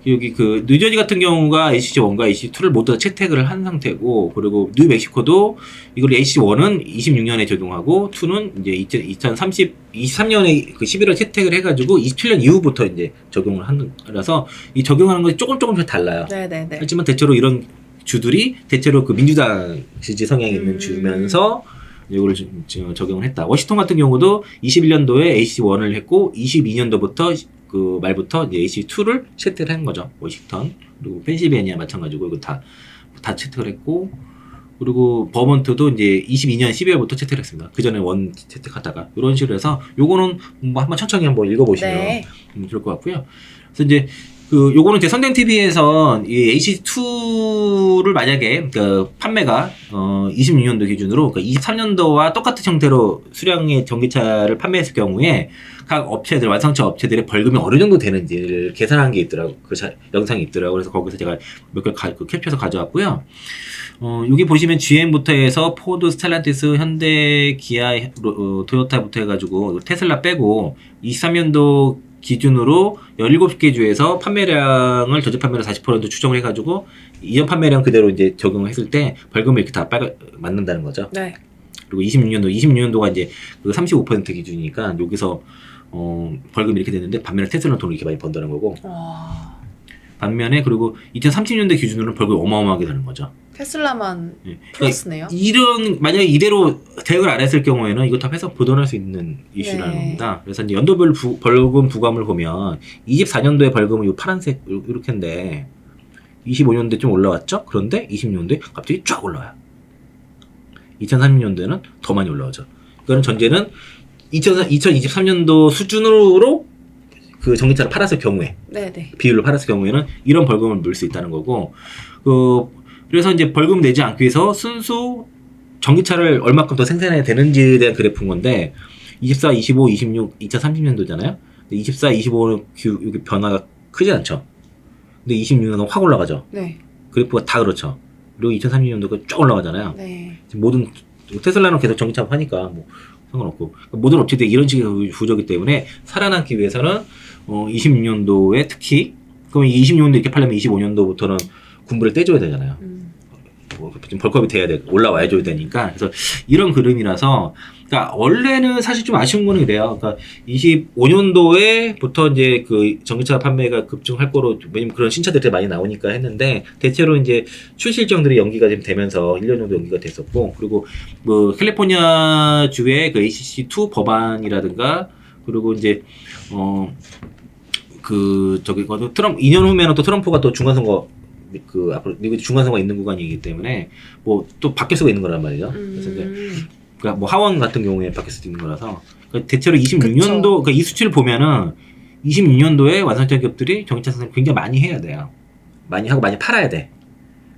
여기 뉴저지 같은 경우가 ACC1과 ACC2를 모두 다 채택을 한 상태고, 그리고 뉴멕시코도 이걸 ACC1은 26년에 적용하고 2는 이제 23년에 11월 채택을 해가지고 27년 이후부터 이제 적용을 하라서 이 적용하는 것이 조금씩 달라요. 네네네. 하지만 대체로 이런 주들이 대체로 민주당 지지 성향이 있는 주면서 이거를 적용을 했다. 워싱턴 같은 경우도 21년도에 AC1을 했고 22년도부터 말부터 이제 AC2를 채택을 한 거죠. 워싱턴. 그리고 펜실베니아 마찬가지고 이거 다 채택을 했고, 그리고 버먼트도 이제 22년 12월부터 채택을 했습니다. 그 전에 원 채택하다가 이런 식으로 해서 요거는 뭐 한번 천천히 한번 읽어보시면 좋을 것 같고요. 그래서 이제 요거는 제 선댕 TV에서 이 AC2를 만약에 판매가 26년도 기준으로 23년도와 똑같은 형태로 수량의 전기차를 판매했을 경우에 각 업체들, 완성차 업체들의 벌금이 어느 정도 되는지를 계산한 게 있더라고. 영상이 있더라고. 그래서 거기서 제가 몇 개 캡처해서 가져왔고요. 여기 보시면 GM부터 해서 포드, 스텔란티스, 현대, 기아, 토요타부터 해가지고 테슬라 빼고 23년도 기준으로 17개 주에서 판매량을 전체 판매량 40% 추정을 해가지고 이전 판매량 그대로 이제 적용을 했을 때 벌금을 이렇게 다 맞는다는 거죠. 네. 그리고 26년도가 이제 35% 기준이니까 여기서 벌금이 이렇게 되는데 반면에 테슬라는 돈을 이렇게 많이 번다는 거고. 반면에 그리고 2030년대 기준으로는 벌금이 어마어마하게 되는 거죠. 테슬라만 네. 플러스네요. 만약에 이대로 대응을 안 했을 경우에는 이거 다 회사 보존할 수 있는 이슈라는 겁니다. 그래서 이제 연도별 벌금 부과를 보면 24년도에 벌금은 이 파란색 이렇게인데 25년도에 좀 올라왔죠? 그런데 26년도에 갑자기 쫙 올라와요. 2030년도에는 더 많이 올라오죠. 그거는 전제는 2023년도 수준으로 전기차를 팔았을 경우에, 비율로 팔았을 경우에는 이런 벌금을 물을 수 있다는 거고, 그래서 이제 벌금 내지 않기 위해서 순수 전기차를 얼마큼 더 생산해야 되는지에 대한 그래프인 건데, 24, 25, 26, 2030년도잖아요. 24, 25는 변화가 크지 않죠. 근데 26년도 확 올라가죠. 네. 그래프가 다 그렇죠. 그리고 2030년도가 쭉 올라가잖아요. 네. 지금 모든 테슬라는 계속 전기차 하니까 뭐 상관없고 모든 업체들이 이런 식의 구조이기 때문에 살아남기 위해서는 26년도에 특히 그럼 26년도 이렇게 팔려면 25년도부터는 군부를 떼줘야 되잖아요. 좀 벌크업이 돼야 돼 올라와야 줘야 되니까 그래서 이런 그림이라서 그러니까 원래는 사실 좀 아쉬운 거는 이래요. 그러니까 25년도에부터 이제 그 전기차 판매가 급증할 거로 왜냐면 그런 신차들이 되게 많이 나오니까 했는데 대체로 이제 출시 일정들이 연기가 좀 되면서 1년 정도 연기가 됐었고 그리고 뭐 캘리포니아 주의 그 ACC2 법안이라든가 그리고 이제 그 저기 트럼프 2년 후면은 또 트럼프가 또 중간선거 그 앞으로 미국 중간선거 있는 구간이기 때문에 뭐 또 바뀔 수가 있는 거란 말이죠. 그래서 이제 그러니까 뭐 하원 같은 경우에 바뀔 수도 있는 거라서 그러니까 대체로 26년도 그러니까 이 수치를 보면은 26년도에 완성차 기업들이 전기차 생산 굉장히 많이 해야 돼요. 많이 하고 많이 팔아야 돼.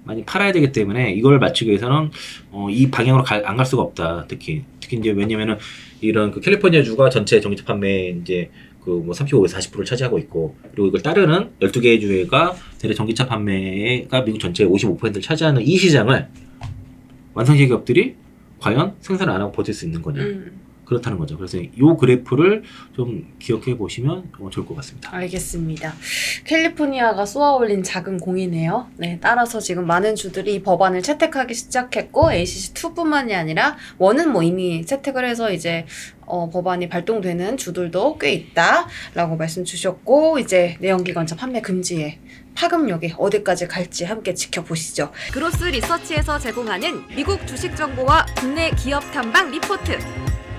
많이 팔아야 되기 때문에 이걸 맞추기 위해서는 이 방향으로 안 갈 수가 없다. 특히 이제 왜냐면은 이런 그 캘리포니아 주가 전체 전기차 판매 이제 그 뭐 35에서 40%를 차지하고 있고 그리고 이걸 따르는 12개의 주가 대략 전기차 판매가 미국 전체의 55%를 차지하는 이 시장을 완성차 기업들이 과연 생산을 안 하고 버틸 수 있는 거냐 그렇다는 거죠. 그래서 이 그래프를 좀 기억해 보시면 좋을 것 같습니다. 알겠습니다. 캘리포니아가 쏘아올린 작은 공이네요. 네, 따라서 지금 많은 주들이 이 법안을 채택하기 시작했고 ACC2뿐만이 아니라 1은 뭐 이미 채택을 해서 이제 법안이 발동되는 주들도 꽤 있다라고 말씀 주셨고 이제 내연기관차 판매 금지에 파급력이 어디까지 갈지 함께 지켜보시죠. 그로스 리서치에서 제공하는 미국 주식 정보와 국내 기업 탐방 리포트.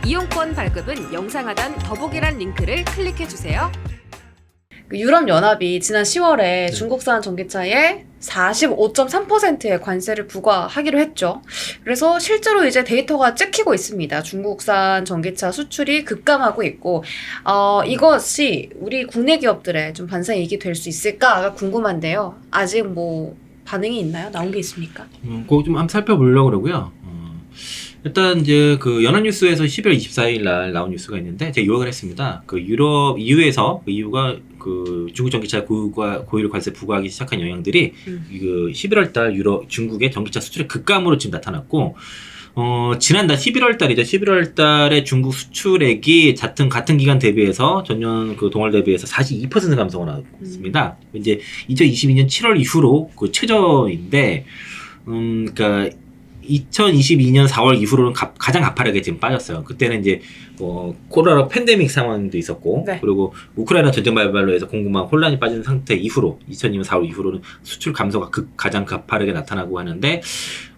이용권 발급은 영상 하단 더보기란 링크를 클릭해주세요. 유럽연합이 지난 10월에 중국산 전기차에 45.3%의 관세를 부과하기로 했죠. 그래서 실제로 이제 데이터가 찍히고 있습니다. 중국산 전기차 수출이 급감하고 있고 이것이 우리 국내 기업들의 좀 반사이익이 될 수 있을까가 궁금한데요. 아직 뭐 반응이 있나요? 나온 게 있습니까? 그거 좀 한번 살펴보려고 그러고요. 일단 이제 그 연합뉴스에서 11월 24일 날 나온 뉴스가 있는데 제가 요약을 했습니다. 그 유럽 EU에서 그 EU가 그 중국 전기차 고율 관세 부과하기 시작한 영향들이 그 11월 달 중국의 전기차 수출의 급감으로 지금 나타났고 지난달 11월 달이죠. 11월 달에 중국 수출액이 같은 기간 대비해서 전년 그 동월 대비해서 42% 감소가 나왔습니다. 이제 2022년 7월 이후로 그 최저인데 그러니까 2022년 4월 이후로는 가장 가파르게 지금 빠졌어요. 그때는 이제 코로나 팬데믹 상황도 있었고 네. 그리고 우크라이나 전쟁 발발로 해서 공급망 혼란이 빠진 상태 이후로 2002년 4월 이후로는 수출 감소가 가장 가파르게 나타나고 하는데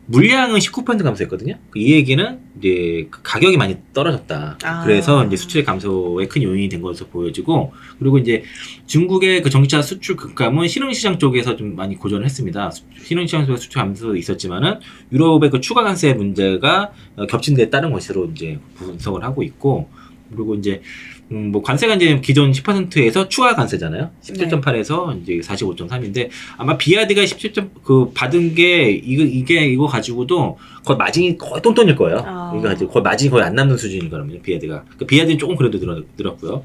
물량은 19% 감소했거든요. 이 얘기는 이제 가격이 많이 떨어졌다. 그래서 이제 수출의 감소에 큰 요인이 된 것으로 보여지고, 그리고 이제 중국의 그 전기차 수출 급감은 신흥시장 쪽에서 좀 많이 고전을 했습니다. 신흥시장 쪽에서 수출 감소도 있었지만은 유럽의 그 추가 관세 문제가 겹친 데 따른 것으로 이제 분석을 하고 있고, 그리고 이제 뭐 관세가 이제 기존 10%에서 추가 관세잖아요. 17.8에서 이제 45.3인데 아마 비아디가 17. 받은 게 이거 가지고도 거의 마진이 거의 똔똔일 거예요. 이거 가지고 거의 마진이 거의 안 남는 수준일 거라면 비아디가. 비아디는 조금 그래도 늘었고요.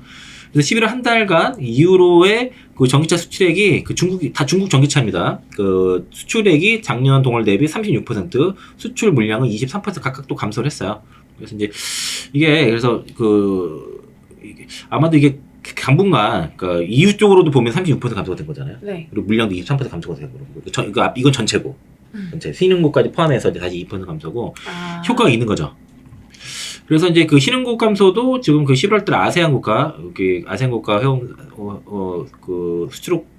그래서 11월 한 달간 이후로의 그 전기차 수출액이 중국 전기차입니다. 그 수출액이 작년 동월 대비 36%, 수출 물량은 23% 각각 또 감소를 했어요. 그래서 이제 그래서 아마도 이게 당분간 그러니까 EU 쪽으로도 보면 36% 감소가 된 거잖아요. 네. 그리고 물량도 23% 감소가 된 거고. 이건 전체고. 전체 신흥국까지 포함해서 이제 다시 2% 감소고 효과가 있는 거죠. 그래서 이제 그 신흥국 감소도 지금 그 11월달 아세안 국가 회원 수출국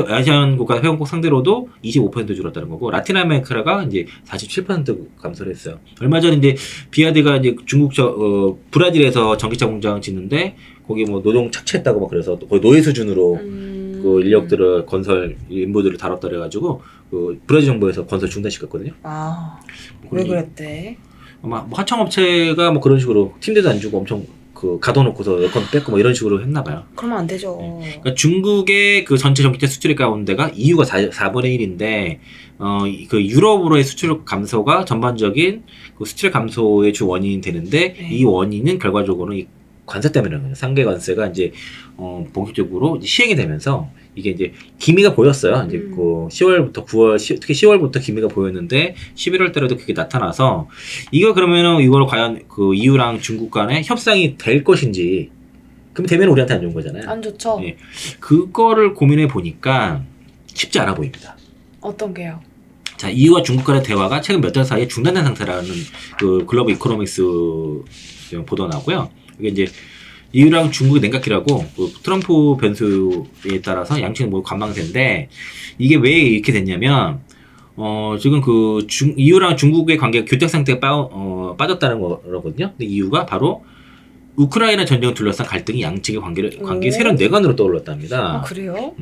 아시안 국가 회원국 상대로도 25% 줄었다는 거고, 라틴 아메리카가 이제 47% 감소를 했어요. 얼마 전에 이제 비아디가 이제 중국 브라질에서 전기차 공장 짓는데 거기 뭐 노동 착취했다고 막 그래서 거의 노예 수준으로 그 인력들을 건설 인부들을 다뤘다 그래가지고 그 브라질 정부에서 건설 중단시켰거든요. 왜 그랬대? 아마 뭐 하청업체가 뭐 그런 식으로 팀들도 안 주고 엄청 가둬놓고서 에어컨 뺐고 뭐 이런 식으로 했나봐요. 그러면 안 되죠. 그러니까 중국의 그 전체 전기차 수출액 가운데가 EU가 4분의 1인데, 그 유럽으로의 수출 감소가 전반적인 그 수출 감소의 주 원인이 되는데, 이 원인은 결과적으로는 이 관세 때문이라는 거예요. 상계 관세가 이제, 본격적으로 시행이 되면서 이게 이제 기미가 보였어요. 이제 그 10월부터 9월, 특히 10월부터 기미가 보였는데 11월 달에도 그게 나타나서 이거 그러면은 이걸 과연 그 EU랑 중국 간에 협상이 될 것인지 그럼 되면 우리한테 안 좋은 거잖아요. 안 좋죠. 예. 그거를 고민해 보니까 쉽지 않아 보입니다. 어떤 게요? 자, EU와 중국 간의 대화가 최근 몇 달 사이에 중단된 상태라는 그 글로벌 이코노믹스 보도 나고요. 이게 이제 EU랑 중국의 냉각기라고 그 트럼프 변수에 따라서 양측이 뭐 관망세인데 이게 왜 이렇게 됐냐면 지금 그 EU랑 중국의 관계가 교착 상태에 빠졌다는 거거든요. 근데 이유가 바로 우크라이나 전쟁을 둘러싼 갈등이 양측의 관계 새로운 내관으로 떠올랐답니다. 아, 그래요?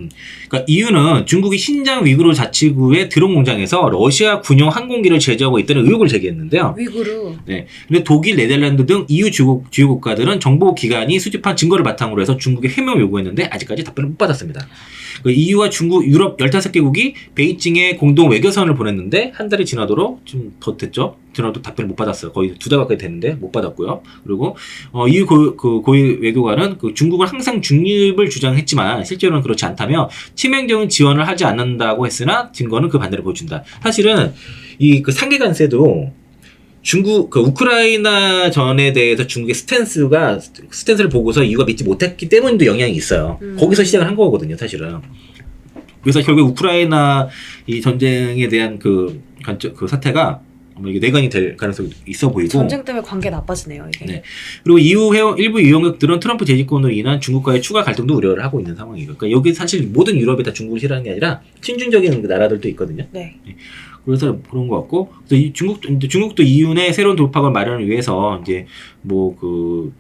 그러니까 EU는 중국이 신장 위구르 자치구의 드론 공장에서 러시아 군용 항공기를 제조하고 있다는 의혹을 제기했는데요. 위구르. 네. 근데 독일, 네덜란드 등 EU 주요 국가들은 정보 기관이 수집한 증거를 바탕으로 해서 중국에 해명 요구했는데 아직까지 답변을 못 받았습니다. 그 EU와 중국, 유럽 15개국이 베이징에 공동 외교선을 보냈는데 한 달이 지나도록 좀 더 됐죠. 지나도 답변을 못 받았어요. 거의 2달 가까이 됐는데 못 받았고요. 그리고 EU 고위 외교관은 그 중국은 항상 중립을 주장했지만 실제로는 그렇지 않다며 치명적인 지원을 하지 않는다고 했으나 증거는 그 반대를 보여준다. 사실은 이 그 상계 관세도 중국 그 우크라이나 전에 대해서 중국의 스탠스를 보고서 EU가 믿지 못했기 때문에도 영향이 있어요. 거기서 시작을 한 거거든요, 사실은. 그래서 결국 우크라이나 이 전쟁에 대한 그 사태가 이게 내관이 될 가능성이 있어 보이고. 전쟁 때문에 관계 나빠지네요, 이게. 네. 그리고 EU 일부 유형국들은 트럼프 재집권으로 인한 중국과의 추가 갈등도 우려를 하고 있는 상황이에요. 그러니까 여기 사실 모든 유럽이 다 중국을 싫어하는 게 아니라 친중적인 나라들도 있거든요. 네. 그래서 그런 것 같고, 그래서 중국도 EU 내 새로운 돌파구를 마련을 위해서 이제 뭐 그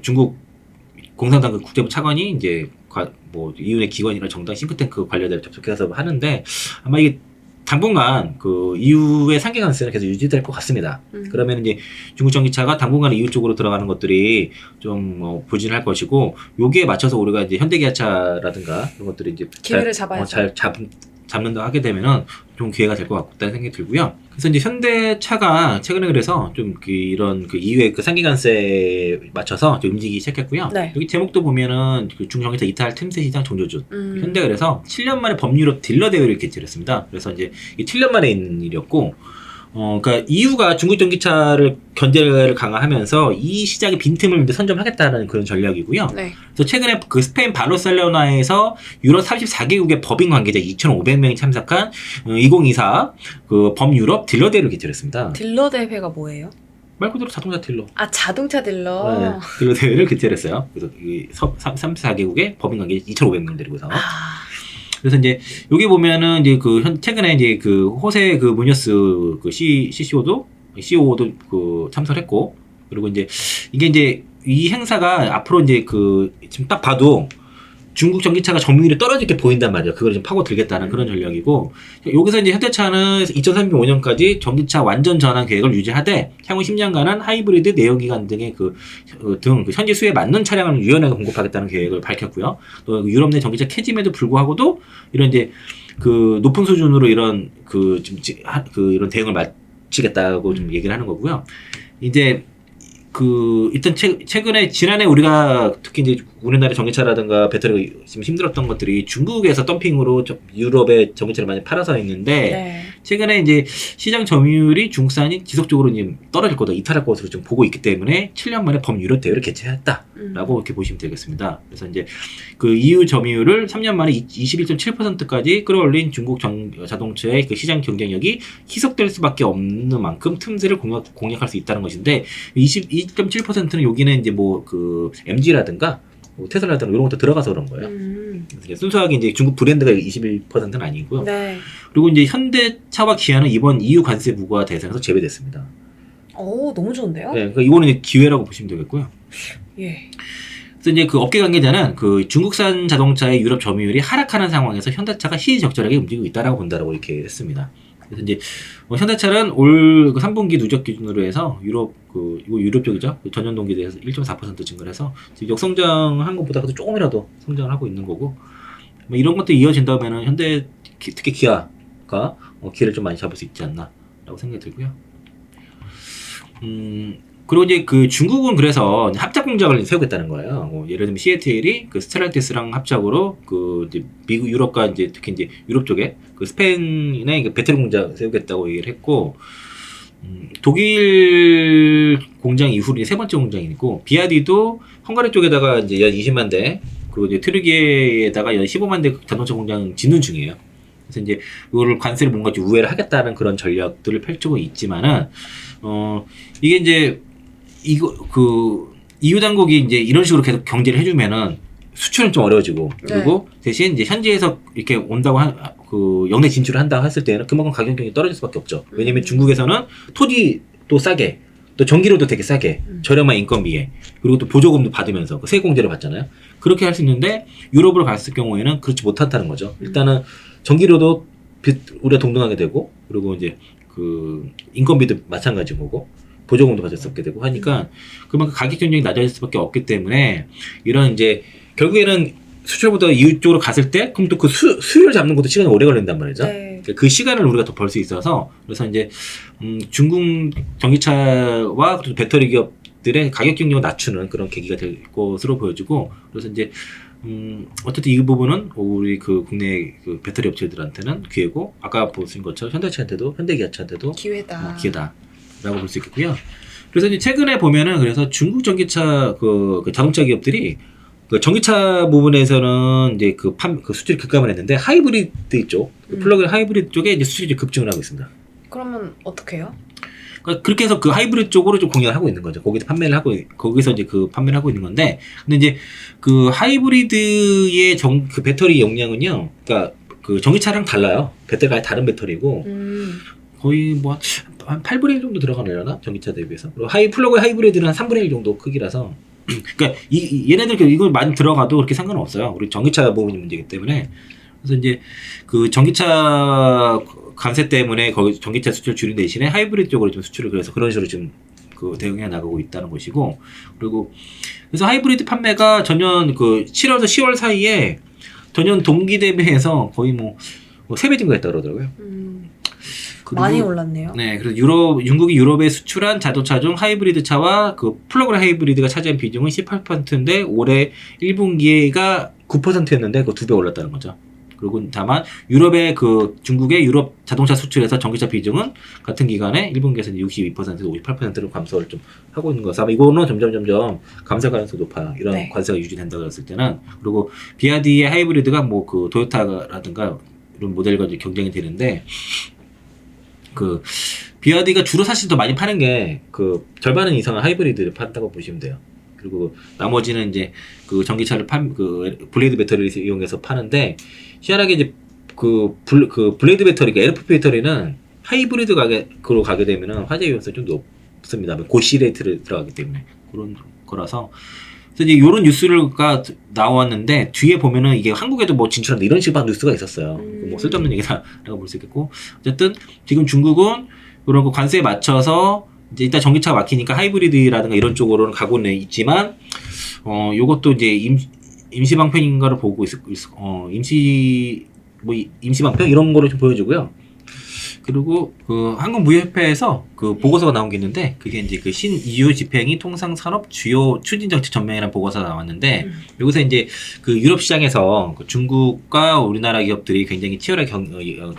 중국 공산당 국제부 차관이 이제 뭐 EU 내 기관이나 정당 싱크탱크 관련자를 접촉해서 하는데 아마 이게 당분간 그 EU의 상계 관세는 계속 유지될 것 같습니다. 그러면 이제 중국 전기차가 당분간 EU 쪽으로 들어가는 것들이 좀 부진할 것이고, 여기에 맞춰서 우리가 이제 현대기아차라든가 이런 것들이 이제 기회를 잡아야죠. 잡는다 하게 되면은 좀 기회가 될 것 같다는 생각이 들고요. 그래서 이제 현대차가 최근에 그래서 좀 이런 그 EU의 그 상계관세에 맞춰서 좀 움직이기 시작했고요. 네. 여기 제목도 보면은 그 중정에서 이탈 틈새 시장 종료준. 현대가 그래서 7년 만에 범유럽 딜러 대회를 개최를 했습니다. 그래서 이제 이 7년 만에 있는 일이었고, 그러니까 EU가 중국 전기차를 견제를 강화하면서 이 시장의 빈틈을 이제 선점하겠다는 그런 전략이고요. 네. 그래서 최근에 그 스페인 바르셀로나에서 유럽 34개국의 법인 관계자 2,500명이 참석한 2024 그 범유럽 딜러 대회를 개최했습니다. 딜러 대회가 뭐예요? 말 그대로 자동차 딜러. 아, 자동차 딜러. 네, 딜러 대회를 개최했어요. 그래서 이 34개국의 법인 관계자 2,500명 데리고서. 그래서 이제 여기 보면은 이제 최근에 이제 그 호세 그 무녀스 그 CEO도 그 참석했고, 그리고 이제 이게 이제 이 행사가 앞으로 이제 지금 딱 봐도 중국 전기차가 점유율이 떨어지게 보인단 말이에요. 그걸 좀 파고들겠다는 그런 전략이고, 여기서 이제 현대차는 2035년까지 전기차 완전 전환 계획을 유지하되 향후 10년간은 하이브리드, 내연기관 등의 등 현지 수요에 맞는 차량을 유연하게 공급하겠다는 계획을 밝혔고요. 또 유럽 내 전기차 캐짐에도 불구하고도 이런 이제 그 높은 수준으로 이런 이런 대응을 마치겠다고 좀 얘기를 하는 거고요. 이제 일단 최근에 지난해 우리가 특히 이제 우리나라 전기차라든가 배터리가 지금 힘들었던 것들이 중국에서 덤핑으로 유럽의 전기차를 많이 팔아서 있는데, 네. 최근에 이제 시장 점유율이 중국산이 지속적으로 이제 떨어질 거다, 이탈할 것으로 좀 보고 있기 때문에 7년 만에 범유럽 대회를 개최했다라고 이렇게 보시면 되겠습니다. 그래서 이제 그 EU 점유율을 3년 만에 21.7%까지 끌어올린 중국 자동차의 그 시장 경쟁력이 희석될 수밖에 없는 만큼 틈새를 공략할 수 있다는 것인데, 22.7%는 여기는 이제 뭐 그 MG라든가 테슬라든 이런 것도 들어가서 그런 거예요. 그래서 순수하게 이제 중국 브랜드가 21%는 아니고요. 네. 그리고 이제 현대차와 기아는 이번 EU 관세 부과 대상에서 제외됐습니다. 오, 너무 좋은데요? 네, 그러니까 이거는 이제 기회라고 보시면 되겠고요. 예. 그래서 이제 그 업계 관계자는 그 중국산 자동차의 유럽 점유율이 하락하는 상황에서 현대차가 시의적절하게 움직이고 있다라고 본다라고 이렇게 했습니다. 그래서 이제 현대차는 올 3분기 누적 기준으로 해서 이거 유럽 쪽이죠. 전년 동기에 대해서 1.4% 증가를 해서 역성장한 것보다도 조금이라도 성장을 하고 있는 거고, 뭐 이런 것도 이어진다면은 현대 특히 기아가 기회를 좀 많이 잡을 수 있지 않나라고 생각이 들고요. 그리고 이제 그 중국은 그래서 합작 공장을 세우겠다는 거예요. 예를 들면 CATL이 그 스텔란티스랑 합작으로 그 이제 미국, 유럽과 이제 특히 이제 유럽 쪽에 그 스페인에 그 배터리 공장 세우겠다고 얘기를 했고, 독일 공장 이후로 세 번째 공장이고, 비아디도 헝가리 쪽에다가 이제 연 20만 대, 그리고 이제 트르기에다가 연 15만 대 자동차 공장 짓는 중이에요. 그래서 이제 이거를 관세를 뭔가 좀 우회를 하겠다는 그런 전략들을 펼치고 있지만은, 이게 이제 이거 그 EU 당국이 이제 이런 식으로 계속 경제를 해주면은 수출은 좀 어려워지고, 그리고 대신 이제 현지에서 이렇게 온다고 그 영내 진출을 한다고 했을 때는 그만큼 가격 경쟁이 떨어질 수밖에 없죠. 왜냐면 중국에서는 토지도 싸게, 또 전기료도 되게 싸게, 저렴한 인건비에, 그리고 또 보조금도 받으면서 그 세공제를 받잖아요. 그렇게 할 수 있는데 유럽으로 갔을 경우에는 그렇지 못하다는 거죠. 일단은 전기료도 우리가 동등하게 되고, 그리고 이제 그 인건비도 마찬가지인 거고, 보조금도 받을 수 없게 되고 하니까 그만큼 가격 경쟁이 낮아질 수밖에 없기 때문에, 이런 이제 결국에는 수출보다 EU 쪽으로 갔을 때 그럼 또 그 수요를 잡는 것도 시간이 오래 걸린단 말이죠. 네. 그 시간을 우리가 더 벌 수 있어서, 그래서 이제 중국 전기차와 배터리 기업들의 가격 경쟁을 낮추는 그런 계기가 될 것으로 보여지고, 그래서 이제 어쨌든 이 부분은 우리 그 국내 그 배터리 업체들한테는 기회고, 아까 보신 것처럼 현대차한테도, 현대기아차한테도 기회다라고 볼 수 있겠고요. 그래서 이제 최근에 보면은, 그래서 중국 전기차 그 자동차 기업들이 그 전기차 부분에서는 이제 그 수출이 급감을 했는데, 하이브리드 쪽, 플러그인 하이브리드 쪽에 이제 수출이 좀 급증을 하고 있습니다. 그러면 어떻게 해요? 그러니까 그렇게 해서 그 하이브리드 쪽으로 좀 공략을 하고 있는 거죠. 거기서 이제 그 판매를 하고 있는 건데, 근데 이제 그 하이브리드의 그 배터리 용량은요, 그러니까 그 전기차랑 달라요. 배터리가 아예 다른 배터리고, 거의 뭐 한 8분의 1 정도 들어가려나? 전기차 대비해서. 그리고 플러그 하이브리드는 한 3분의 1 정도 크기라서. 그러니까 얘네들 이거 많이 들어가도 그렇게 상관은 없어요. 우리 전기차 부분이 문제이기 때문에. 그래서 이제 그 전기차 관세 때문에 거기 전기차 수출 줄인 대신에 하이브리드 쪽으로 좀 수출을, 그래서 그런 식으로 좀 그 대응해 나가고 있다는 것이고, 그리고 그래서 하이브리드 판매가 전년 그 7월에서 10월 사이에 전년 동기 대비해서 거의 뭐 3배 증가했다 그러더라고요. 많이 올랐네요. 네, 그래서 중국이 유럽에 수출한 자동차 중 하이브리드 차와 그 플러그인 하이브리드가 차지한 비중은 18%인데 올해 1분기가 9%였는데 그 2배 올랐다는 거죠. 그리고 다만 중국의 유럽 자동차 수출에서 전기차 비중은 같은 기간에 1분기에서 62%에서 58%로 감소를 좀 하고 있는 거죠. 아마 이거는 점점 감소 가능성이 높아요. 이런 관세가 유지된다고 했을 때는. 그리고 비아디의 하이브리드가 뭐 그 도요타라든가 이런 모델과 이제 경쟁이 되는데, 그 비아디가 주로 사실 더 많이 파는 게 그 절반 이상은 하이브리드를 판다고 보시면 돼요. 그리고 나머지는 이제 그 전기차를 그 블레이드 배터리를 이용해서 파는데, 희한하게 이제 그 블레이드 배터리, 그 LFP 배터리는 하이브리드 가격으로 가게 되면은 화재 위험성이 좀 높습니다. 고시 레이트를 들어가기 때문에 그런 거라서. 그래서 이제 이런 뉴스가 나왔는데, 뒤에 보면은 이게 한국에도 뭐 진출한다 이런 식의 뉴스가 있었어요. 뭐 쓸데없는 얘기다라고 볼 수 있겠고, 어쨌든 지금 중국은 이런 거 관세에 맞춰서 이제 일단 전기차가 막히니까 하이브리드라든가 이런 쪽으로는 가고는 있지만, 요것도 이제 임시 방편인가를 보고 임시 방편 이런 거를 좀 보여주고요. 그리고 그 한국무역협회에서 그 보고서가 나온 게 있는데, 그게 이제 그 신EU 집행이 통상산업 주요 추진 정책 전망이라는 보고서가 나왔는데, 여기서 이제 그 유럽 시장에서 그 중국과 우리나라 기업들이 굉장히 치열하게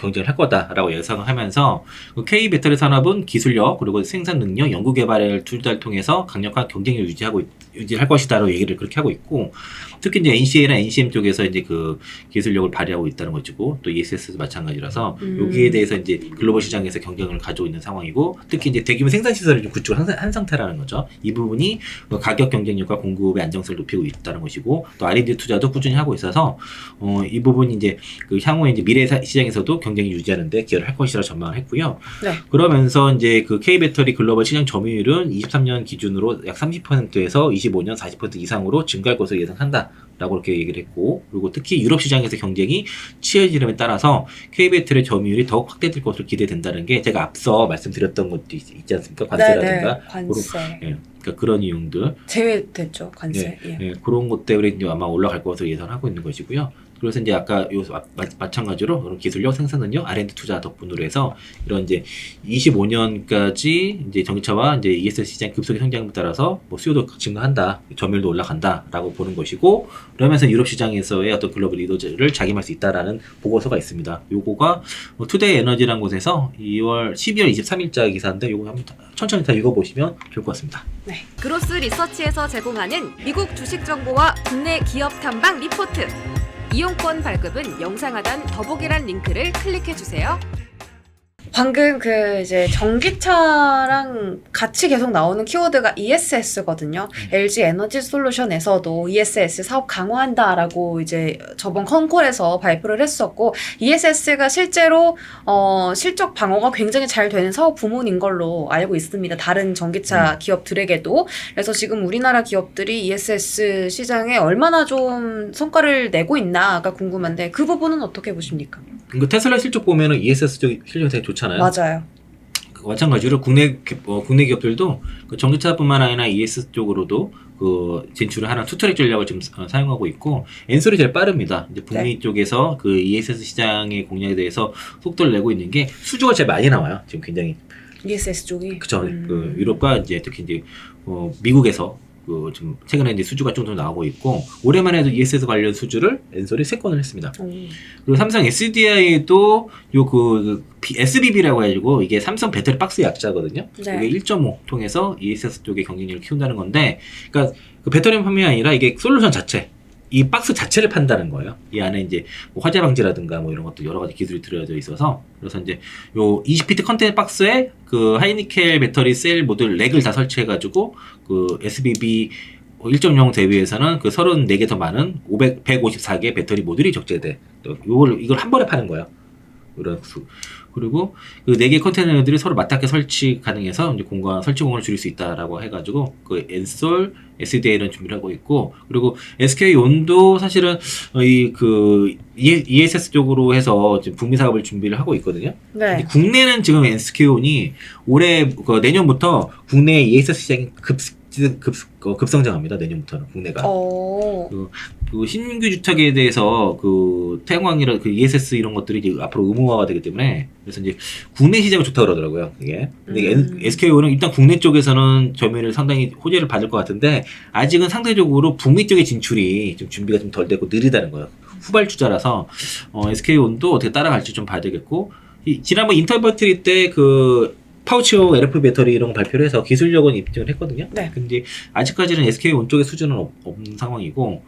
경쟁을 할 거다라고 예상을 하면서, 그 K 배터리 산업은 기술력 그리고 생산 능력, 연구 개발을 둘 다를 통해서 강력한 경쟁력을 유지할 것이다라고 얘기를 그렇게 하고 있고, 특히 이제 NCA나 NCM 쪽에서 이제 그 기술력을 발휘하고 있다는 것이고, 또 ESS도 마찬가지라서 여기에 대해서 이제 글로벌 시장에서 경쟁을 가지고 있는 상황이고, 특히 이제 대규모 생산 시설을 좀 구축을 한 상태라는 거죠. 이 부분이 가격 경쟁력과 공급의 안정성을 높이고 있다는 것이고, 또 R&D 투자도 꾸준히 하고 있어서 이 부분이 이제 그 향후에 이제 미래 시장에서도 경쟁이 유지하는데 기여를 할 것이라 전망을 했고요. 네. 그러면서 이제 그 K 배터리 글로벌 시장 점유율은 23년 기준으로 약 30%에서 25년 40% 이상으로 증가할 것으로 예상한다. 라고 이렇게 얘기를 했고, 그리고 특히 유럽 시장에서 경쟁이 치열해짐에 따라서 K배터리 점유율이 더욱 확대될 것으로 기대된다는 게 제가 앞서 말씀드렸던 것도 있지 않습니까? 관세라든가. 관세. 그러니까 그런 이용들. 제외됐죠, 관세. 그런 것 때문에 이제 아마 올라갈 것으로 예상하고 있는 것이고요. 그래서 이제 아까 마찬가지로 그런 기술력, 생산능력, R&D 투자 덕분으로 해서 이런 이제 25년까지 이제 전기차와 이제 ESS 시장 급속히 성장에 따라서 뭐 수요도 증가한다, 점유율도 올라간다라고 보는 것이고, 그러면서 유럽 시장에서의 어떤 글로벌 리더를 자임할 수 있다라는 보고서가 있습니다. 요거가 투데이 에너지라는 곳에서 12월 23일자 기사인데 요거 한번 천천히 다 읽어보시면 좋을 것 같습니다. 네. 그로스 리서치에서 제공하는 미국 주식 정보와 국내 기업 탐방 리포트. 이용권 발급은 영상 하단 더보기란 링크를 클릭해 주세요. 방금 그 이제 전기차랑 같이 계속 나오는 키워드가 ESS거든요. LG 에너지 솔루션에서도 ESS 사업 강화한다라고 이제 저번 컨콜에서 발표를 했었고, ESS가 실제로 실적 방어가 굉장히 잘 되는 사업 부문인 걸로 알고 있습니다. 다른 전기차 기업들에게도. 그래서 지금 우리나라 기업들이 ESS 시장에 얼마나 좀 성과를 내고 있나가 궁금한데, 그 부분은 어떻게 보십니까? 그 테슬라 실적 보면은 ESS 쪽 실적이 되게 좋잖아요. 맞아요. 마찬가지로 국내 기업들도 그 전기차뿐만 아니라 ESS 쪽으로도 그 진출을 하는 투트랙 전략을 지금 사용하고 있고, 엔솔이 제일 빠릅니다. 이제 북미 쪽에서 그 ESS 시장의 공략에 대해서 속도를 내고 있는 게 수주가 제일 많이 나와요. 지금 굉장히. ESS 쪽이. 그쵸. 그 유럽과 이제 특히 이제 미국에서 그 좀 최근에 이제 수주가 좀 더 나오고 있고, 올해만 해도 ESS 관련 수주를 엔솔이 3건을 했습니다. 그리고 삼성 SDI도 요 그 SBB라고 해가지고 이게 삼성 배터리 박스 약자거든요. 네. 이게 1.5 통해서 ESS 쪽의 경쟁력을 키운다는 건데, 그러니까 그 배터리 판매가 아니라 이게 솔루션 자체, 이 박스 자체를 판다는 거예요. 이 안에 이제 뭐 화재 방지라든가 뭐 이런 것도 여러 가지 기술이 들어져 있어서, 그래서 이제 요 20피트 컨테이너 박스에 그 하이니켈 배터리 셀 모듈 렉을 다 설치해가지고 그 SBB 1.0 대비해서는 그 34개 더 많은 154개 배터리 모듈이 적재돼. 또 이걸 한 번에 파는 거예요. 그리고 그 4개 컨테이너들이 서로 맞닿게 설치 가능해서 이제 설치 공간을 줄일 수 있다라고 해가지고 그 엔솔, SDA는 준비를 하고 있고, 그리고 SK온도 사실은 ESS 쪽으로 해서 지금 북미 사업을 준비를 하고 있거든요. 네. 국내는 지금 SK온이 올해 내년부터 국내 ESS 시장이 급성장합니다. 내년부터는 국내가. 그 신규 주택에 대해서 그 태양광이랑 그 ESS 이런 것들이 이제 앞으로 의무화가 되기 때문에, 그래서 이제 국내 시장이 좋다 그러더라고요. 이게. 근데 SK온은 일단 국내 쪽에서는 점유율을 상당히 호재를 받을 것 같은데, 아직은 상대적으로 북미 쪽의 진출이 좀 준비가 좀 덜 되고 느리다는 거예요. 후발주자라서 SK온도 어떻게 따라갈지 좀 봐야 되겠고, 지난번 인터뷰 배터리 때 그 파우치오 LFP 배터리 이런 거 발표를 해서 기술력은 입증을 했거든요. 네. 근데 아직까지는 SK온 쪽의 수준은 없는 상황이고,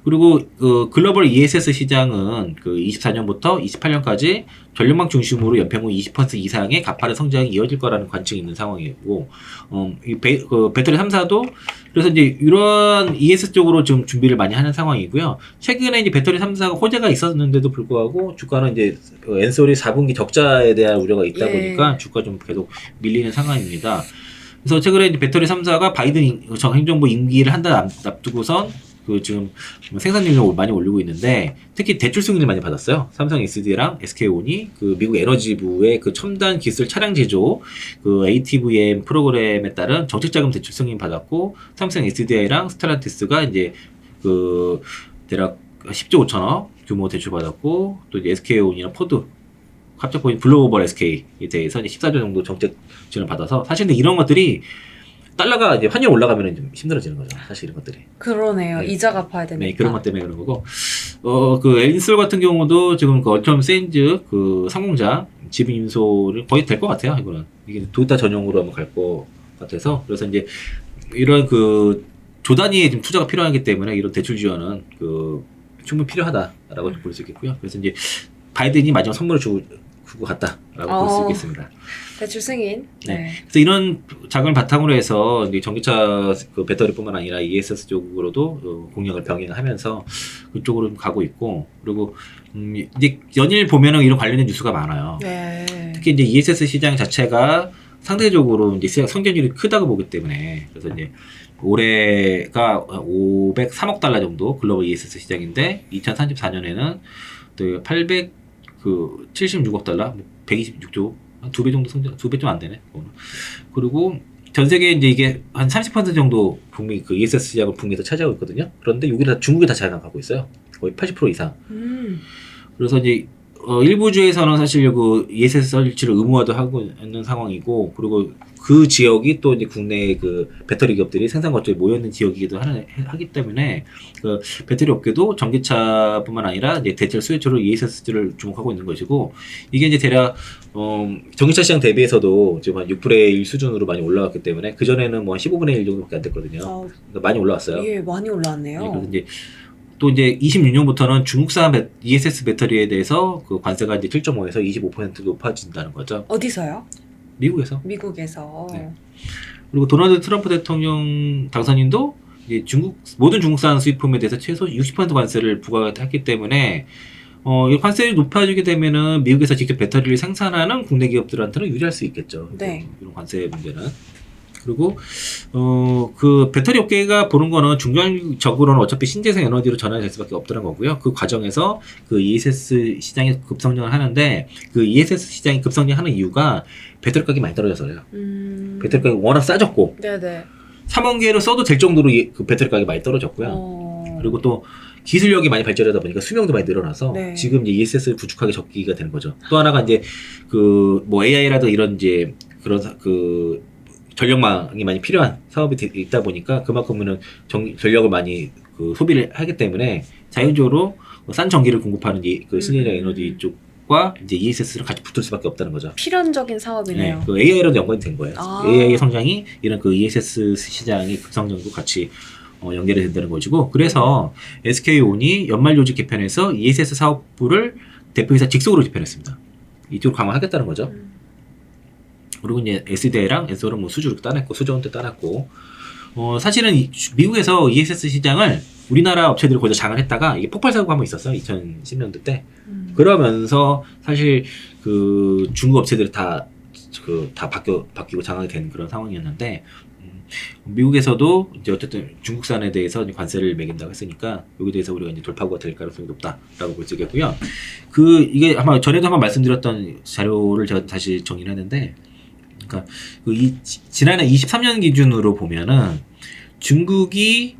그리고 그 글로벌 ESS 시장은 그 24년부터 28년까지 전력망 중심으로 연평균 20% 이상의 가파른 성장이 이어질 거라는 관측이 있는 상황이고, 그 배터리 3사도 그래서 이제 이런 ESS 쪽으로 좀 준비를 많이 하는 상황이고요. 최근에 이제 배터리 3사가 호재가 있었는데도 불구하고 주가는 이제 엔솔이 4분기 적자에 대한 우려가 있다 보니까 주가 좀 계속 밀리는 상황입니다. 그래서 최근에 이제 배터리 3사가 바이든 행정부 임기를 한 달 앞두고선 그 지금 생산률을 많이 올리고 있는데, 특히 대출 승인을 많이 받았어요. 삼성 SD랑 SK온이 그 미국 에너지부의 그 첨단 기술 차량 제조 그 ATVM 프로그램에 따른 정책자금 대출 승인 받았고, 삼성 SDI랑 스텔란티스가 이제 그 대략 10조 5천억 규모 대출 받았고, 또 이제 SK온이랑 포드 갑자기 보인 글로벌 SK에 대해서 이제 14조 정도 정책 지원을 받아서, 사실 근데 이런 것들이 달러가 이제 환율 올라가면 좀 힘들어지는 거죠. 사실 이런 것들이. 그러네요. 네. 이자 갚아야 되니까. 네, 그런 것 때문에 그런 거고. 그 엔솔 같은 경우도 지금 그 얼텀 세인즈 그 상공장 지분 인소를 거의 될 것 같아요. 이거는 이게 도요타 전용으로 한번 갈 것 같아서, 그래서 이제 이런 그 조단위에 좀 투자가 필요하기 때문에 이런 대출 지원은 그 충분히 필요하다라고 볼 수 있겠고요. 그래서 이제 바이든이 마지막 선물을 주고 갔다라고 볼 수 있겠습니다. 대출 승인. 네. 그래서 이런 자금을 바탕으로 해서 이제 전기차 그 배터리뿐만 아니라 ESS 쪽으로도 공략을 병행하면서 그쪽으로 가고 있고, 그리고 이제 연일 보면은 이런 관련된 뉴스가 많아요. 네. 특히 이제 ESS 시장 자체가 상대적으로 이제 성장률이 크다고 보기 때문에, 그래서 이제 올해가 503억 달러 정도 글로벌 ESS 시장인데, 2034년에는 또 76억 달러, 126조, 한 2배 정도 성장, 2배 좀 안 되네. 그리고 전 세계 이제 이게 한 30% 정도 북미 그 ESS 시장을 북미에서 차지하고 있거든요. 그런데 여기 다 중국이 다 장악하고 있어요. 거의 80% 이상. 그래서 이제 일부 주에서는 사실 그 ESS 설치를 의무화도 하고 있는 상황이고, 그리고 그 지역이 또 이제 국내 그 배터리 기업들이 생산 거점에 모여 있는 지역이기도 하기 때문에 그 배터리 업계도 전기차뿐만 아니라 이제 대체로 수요처로 ESS를 주목하고 있는 것이고, 이게 이제 대략 전기차 시장 대비해서도 지금 한 6분의 1 수준으로 많이 올라갔기 때문에 그 전에는 뭐 한 15분의 1 정도밖에 안 됐거든요. 그러니까 많이 올라왔어요. 예, 많이 올라왔네요. 네, 그래서 이제 또 이제 26년부터는 중국산 ESS 배터리에 대해서 그 관세가 이제 7.5에서 25% 높아진다는 거죠. 어디서요? 미국에서. 미국에서. 네. 그리고 도널드 트럼프 대통령 당선인도 이제 모든 중국산 수입품에 대해서 최소 60% 관세를 부과했기 때문에 이 관세율이 높아지게 되면은 미국에서 직접 배터리를 생산하는 국내 기업들한테는 유리할 수 있겠죠. 네. 이런 관세 문제는. 그리고 그 배터리 업계가 보는 거는 중장기적으로는 어차피 신재생 에너지로 전환될 수밖에 없다는 거고요. 그 과정에서 그 ESS 시장이 급성장을 하는데, 그 ESS 시장이 급성장하는 이유가 배터리 가격이 많이 떨어져서요. 배터리 가격이 워낙 싸졌고, 네네. 3원계를 써도 될 정도로 그 배터리 가격이 많이 떨어졌고요. 그리고 또 기술력이 많이 발전하다 보니까 수명도 많이 늘어나서 네. 지금 이제 ESS를 구축하기 적기가 되는 거죠. 또 하나가 이제 그 뭐 AI라도 이런 이제 그런 그 전력망이 많이 필요한 사업이 있다 보니까 그만큼은 전력을 많이 그 소비를 하기 때문에 자연적으로 싼 전기를 공급하는 그 신재생 에너지 쪽과 이제 ESS를 같이 붙을 수밖에 없다는 거죠. 필연적인 사업이네요. 네, 그 AI로도 연관이 된 거예요. 아. AI의 성장이 이런 그 ESS 시장의 급성장도 같이 연결이 된다는 것이고, 그래서 SK온이 연말 조직 개편에서 ESS 사업부를 대표이사 직속으로 집행했습니다. 이쪽으로 강화하겠다는 거죠. 그리고 이제 SDI랑 엔솔은 뭐 수주를 따냈고, 수저원도 따냈고, 사실은 미국에서 ESS 시장을 우리나라 업체들이 거기서 장을 했다가 이게 폭발 사고가 한번 있었어요. 2010년도 때. 그러면서 사실 그 중국 업체들이 다 바뀌고 장악이 된 그런 상황이었는데, 미국에서도 이제 어쨌든 중국산에 대해서 관세를 매긴다고 했으니까 여기에 대해서 우리가 이제 돌파구가 될 가능성이 높다라고 볼 수 있겠고요. 이게 아마 전에도 한번 말씀드렸던 자료를 제가 다시 정리를 했는데, 그러니까 지난해 23년 기준으로 보면은 중국이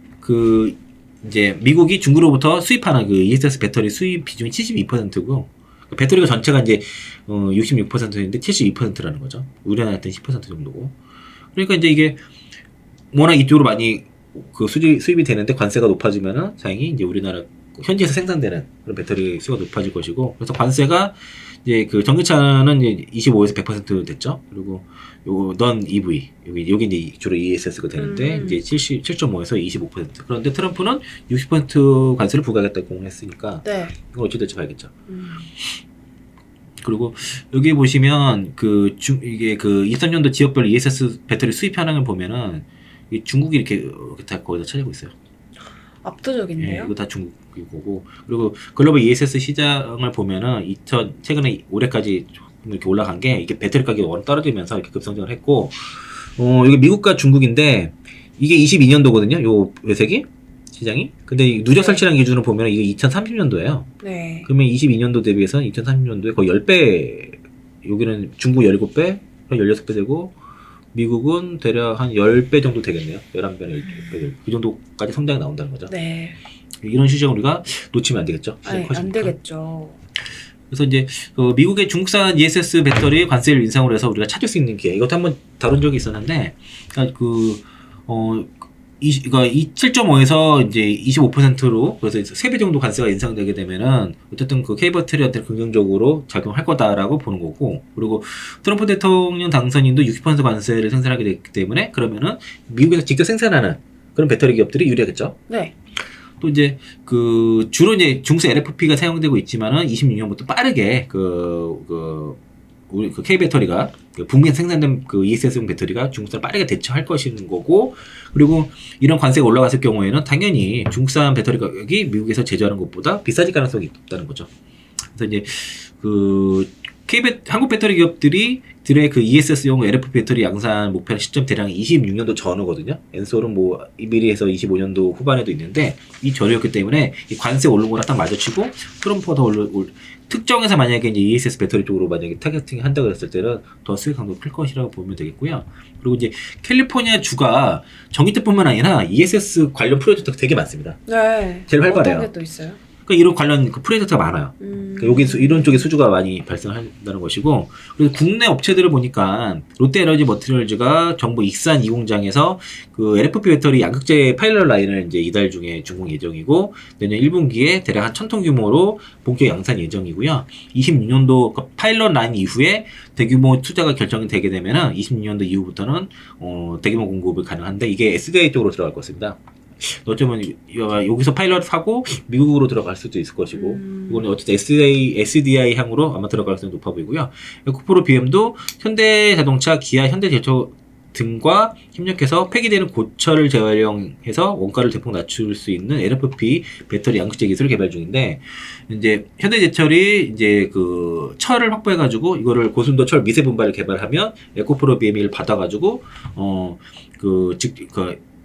이제 미국이 중국으로부터 수입하는 그 ESS 배터리 수입 비중이 72%고, 배터리가 전체가 이제 66%인데 72%라는 거죠. 우리나라한테는 10% 정도고. 그러니까 이제 이게 워낙 이쪽으로 많이 그 수입이 되는데 관세가 높아지면은 당연히 이제 우리나라 현지에서 생산되는 그런 배터리 수가 높아질 것이고, 그래서 관세가 이제 그 전기차는 이제 25에서 100% 됐죠. 그리고 요 넌 EV 여기 이제 주로 ESS가 되는데 이제 7.5에서 25%. 그런데 트럼프는 60% 관세를 부과하겠다고 공언했으니까 네. 이건 어찌 될지 봐야겠죠. 그리고 여기 보시면 이게 그 23년도 지역별 ESS 배터리 수입 현황을 보면은 이 중국이 이렇게 다 거기다 차지하고 있어요. 압도적인데요. 예, 이거 다 중국이고, 그리고 글로벌 ESS 시장을 보면은 최근에 올해까지 이렇게 올라간 게 이게 배터리 가격이 워낙 떨어지면서 이렇게 급성장을 했고, 이게 미국과 중국인데 이게 22년도거든요. 요 회색이 시장이. 근데 누적 설치량 기준으로 보면 이게 2030년도예요. 네. 그러면 22년도 대비해서 2030년도에 거의 10배, 여기는 중국 17배, 16배 되고, 미국은 대략 한 10배 정도 되겠네요. 11배나 12배. 그 정도까지 성장이 나온다는 거죠. 네. 이런 시장을 우리가 놓치면 안 되겠죠. 아니, 안 되겠죠. 그래서 이제 미국의 중국산 ESS 배터리 관세를 인상으로 해서 우리가 찾을 수 있는 기회, 이것도 한번 다룬 적이 있었는데, 그러니까 7.5에서 이제 25%로, 그래서 3배 정도 관세가 인상되게 되면은 어쨌든 그 K배터리한테 긍정적으로 작용할 거다라고 보는 거고, 그리고 트럼프 대통령 당선인도 60% 관세를 생산하게 됐기 때문에 그러면은 미국에서 직접 생산하는 그런 배터리 기업들이 유리하겠죠. 네. 또 이제 주로 이제 중국산 LFP가 사용되고 있지만은 26년부터 빠르게 우리 K배터리가 북미에서 생산된 ESS용 배터리가 중국산 빠르게 대처할 것인 거고, 그리고 이런 관세가 올라갔을 경우에는 당연히 중국산 배터리 가격이 미국에서 제조하는 것보다 비싸질 가능성이 있다는 거죠. 그래서 이제 한국 배터리 기업들의 그 ESS용 LFP 배터리 양산 목표 시점 대략 26년도 전후거든요. 엔솔은 뭐 미리 해서 25년도 후반에도 있는데 이 전후였기 때문에 이 관세 오른 거랑 딱 맞아치고 트럼프가 더 특정해서 만약에 이제 ESS 배터리 쪽으로 만약에 타겟팅 한다 그랬을 때는 더 수익 강도가 클 것이라고 보면 되겠고요. 그리고 이제 캘리포니아 주가 전기차뿐만 아니라 ESS 관련 프로젝트가 되게 많습니다. 네. 제일 활발해요. 어떤 게 또 있어요? 그러니까 이런 관련 그 프로젝트가 많아요. 그러니까 여기 이런 쪽에 수주가 많이 발생한다는 것이고, 그리고 국내 업체들을 보니까 롯데에너지 머티리얼즈가 정부 익산 2공장에서 그 LFP 배터리 양극재 파일럿 라인을 이제 이달 중에 준공 예정이고, 내년 1분기에 대략 한 1000톤 규모로 본격 양산 예정이고요. 26년도 그 파일럿 라인 이후에 대규모 투자가 결정이 되게 되면은 26년도 이후부터는 대규모 공급이 가능한데, 이게 SDI 쪽으로 들어갈 것입니다. 어쩌면 여기서 파일럿 하고 미국으로 들어갈 수도 있을 것이고, 이거는 어쨌든 SDI 향으로 아마 들어갈 가능성이 높아 보이고요. 에코프로 BM도 현대자동차, 기아, 현대제조 등과 협력해서 폐기되는 고철을 재활용해서 원가를 대폭 낮출 수 있는 LFP 배터리 양극재 기술을 개발 중인데, 이제 현대제철이 이제 그 철을 확보해가지고 이거를 고순도 철 미세 분발을 개발하면 에코프로 BM을 받아가지고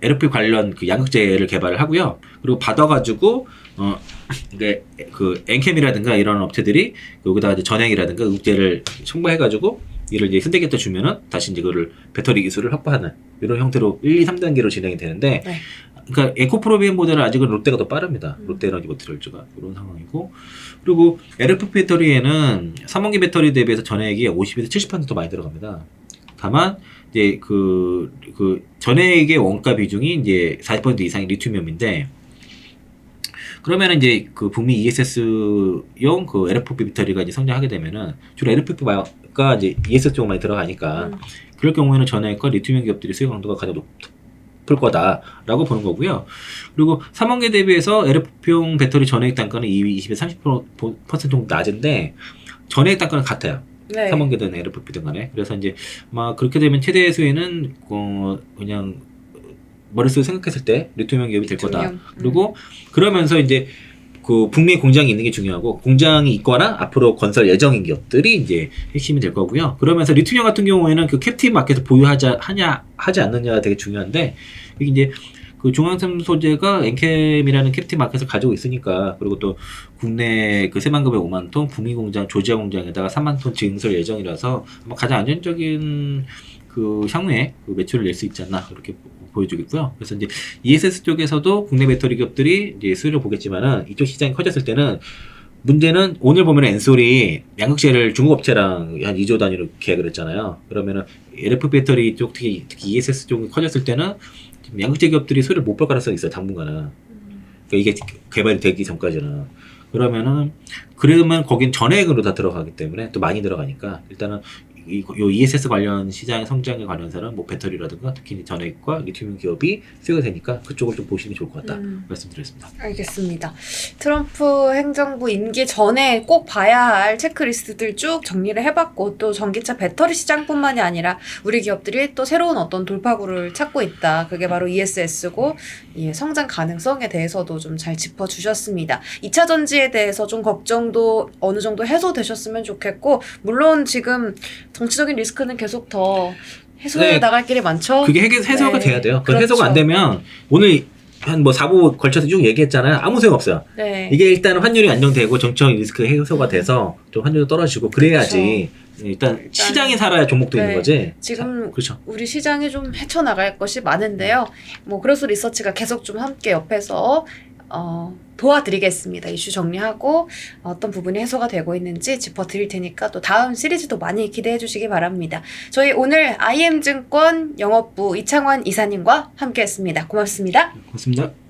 LFP 관련 그 양극재를 개발을 하고요. 그리고 받아가지고 이게 그 엔캠이라든가 이런 업체들이 여기다가 이제 전행이라든가 의국재를 첨부해가지고 이를 이제 현대기한테 주면은 다시 이제 그거를 배터리 기술을 확보하는 이런 형태로 1, 2, 3단계로 진행이 되는데, 네. 그러니까 에코프로비엠보다는 아직은 롯데가 더 빠릅니다. 롯데에너지 머티리얼즈가 이런 상황이고, 그리고 LFP 배터리에는 3원기 배터리 대비해서 전해액이 50에서 70% 많이 들어갑니다. 다만 이제 그 전해액의 원가 비중이 이제 40% 이상이 리튬이온인데, 그러면 이제 그 북미 ESS용 그 LFP 배터리가 이제 성장하게 되면은 주로 LFP가 이제 ESS 쪽 많이 들어가니까 그럴 경우에는 전해액과 리튬이온 기업들이 수익 강도가 가장 높을 거다라고 보는 거고요. 그리고 3원기 대비해서 LFP용 배터리 전해액 단가는 20에서 30% 정도 낮은데 전해액 단가는 같아요. 네. 3원기든 LFP든 간에. 그래서 이제 아마 그렇게 되면 최대 수혜는 그냥 머릿속에 생각했을 때 리튬이온 기업이 될 거다. 그리고 그러면서 이제 그 북미 공장이 있는 게 중요하고, 공장이 있거나 앞으로 건설 예정인 기업들이 이제 핵심이 될 거고요. 그러면서 리튬이온 같은 경우에는 그 캡티브 마켓을 하지 않느냐가 되게 중요한데, 이게 이제 그 중앙선 소재가 엔캠이라는 캡티브 마켓을 가지고 있으니까, 그리고 또 국내 그 3만 급의 5만 톤, 북미 공장, 조지아 공장에다가 3만 톤 증설 예정이라서 아마 가장 안정적인 그 향후에 그 매출을 낼 수 있지 않나 그렇게 보여주겠고요. 그래서 이제 ESS 쪽에서도 국내 배터리 기업들이 이제 수혜를 보겠지만은, 이쪽 시장이 커졌을 때는 문제는 오늘 보면 엔솔이 양극재를 중국 업체랑 한 2조 단위로 계약을 했잖아요. 그러면은 LFP 배터리 쪽 특히 ESS 쪽이 커졌을 때는 양극재 기업들이 수혜를 못 볼 가능성이 있어요, 당분간은. 그러니까 이게 개발이 되기 전까지는. 그러면 거긴 전액으로 다 들어가기 때문에 또 많이 들어가니까, 일단은 요 ESS 관련 시장의 성장에 관련해서는 뭐 배터리라든가 특히 전액과 리튬이온 기업이 수혜가 되니까 그쪽을 좀 보시는 게 좋을 것 같다 말씀드렸습니다. 알겠습니다. 트럼프 행정부 임기 전에 꼭 봐야 할 체크리스트들 쭉 정리를 해봤고, 또 전기차 배터리 시장뿐만이 아니라 우리 기업들이 또 새로운 어떤 돌파구를 찾고 있다. 그게 바로 ESS고, 성장 가능성에 대해서도 좀 잘 짚어주셨습니다. 2차 전지에 대해서 좀 걱정도 어느 정도 해소되셨으면 좋겠고, 물론 지금 정치적인 리스크는 계속 더 해소해 나갈 길이 많죠. 그게 해소가 돼야 돼요. 그 그렇죠. 해소가 안 되면 오늘 한 뭐 4부 걸쳐서 쭉 얘기했잖아요. 아무 소용 없어요. 네. 이게 일단 환율이 안정되고 정치적인 리스크 해소가 돼서 좀 환율도 떨어지고 그래야지. 일단 시장이 살아야 종목도 있는 거지. 지금 그렇죠. 우리 시장이 좀 헤쳐나갈 것이 많은데요. 뭐 그래서 리서치가 계속 좀 함께 옆에서 도와드리겠습니다. 이슈 정리하고 어떤 부분이 해소가 되고 있는지 짚어드릴 테니까 또 다음 시리즈도 많이 기대해 주시기 바랍니다. 저희 오늘 IM증권 영업부 이창환 이사님과 함께했습니다. 고맙습니다. 고맙습니다.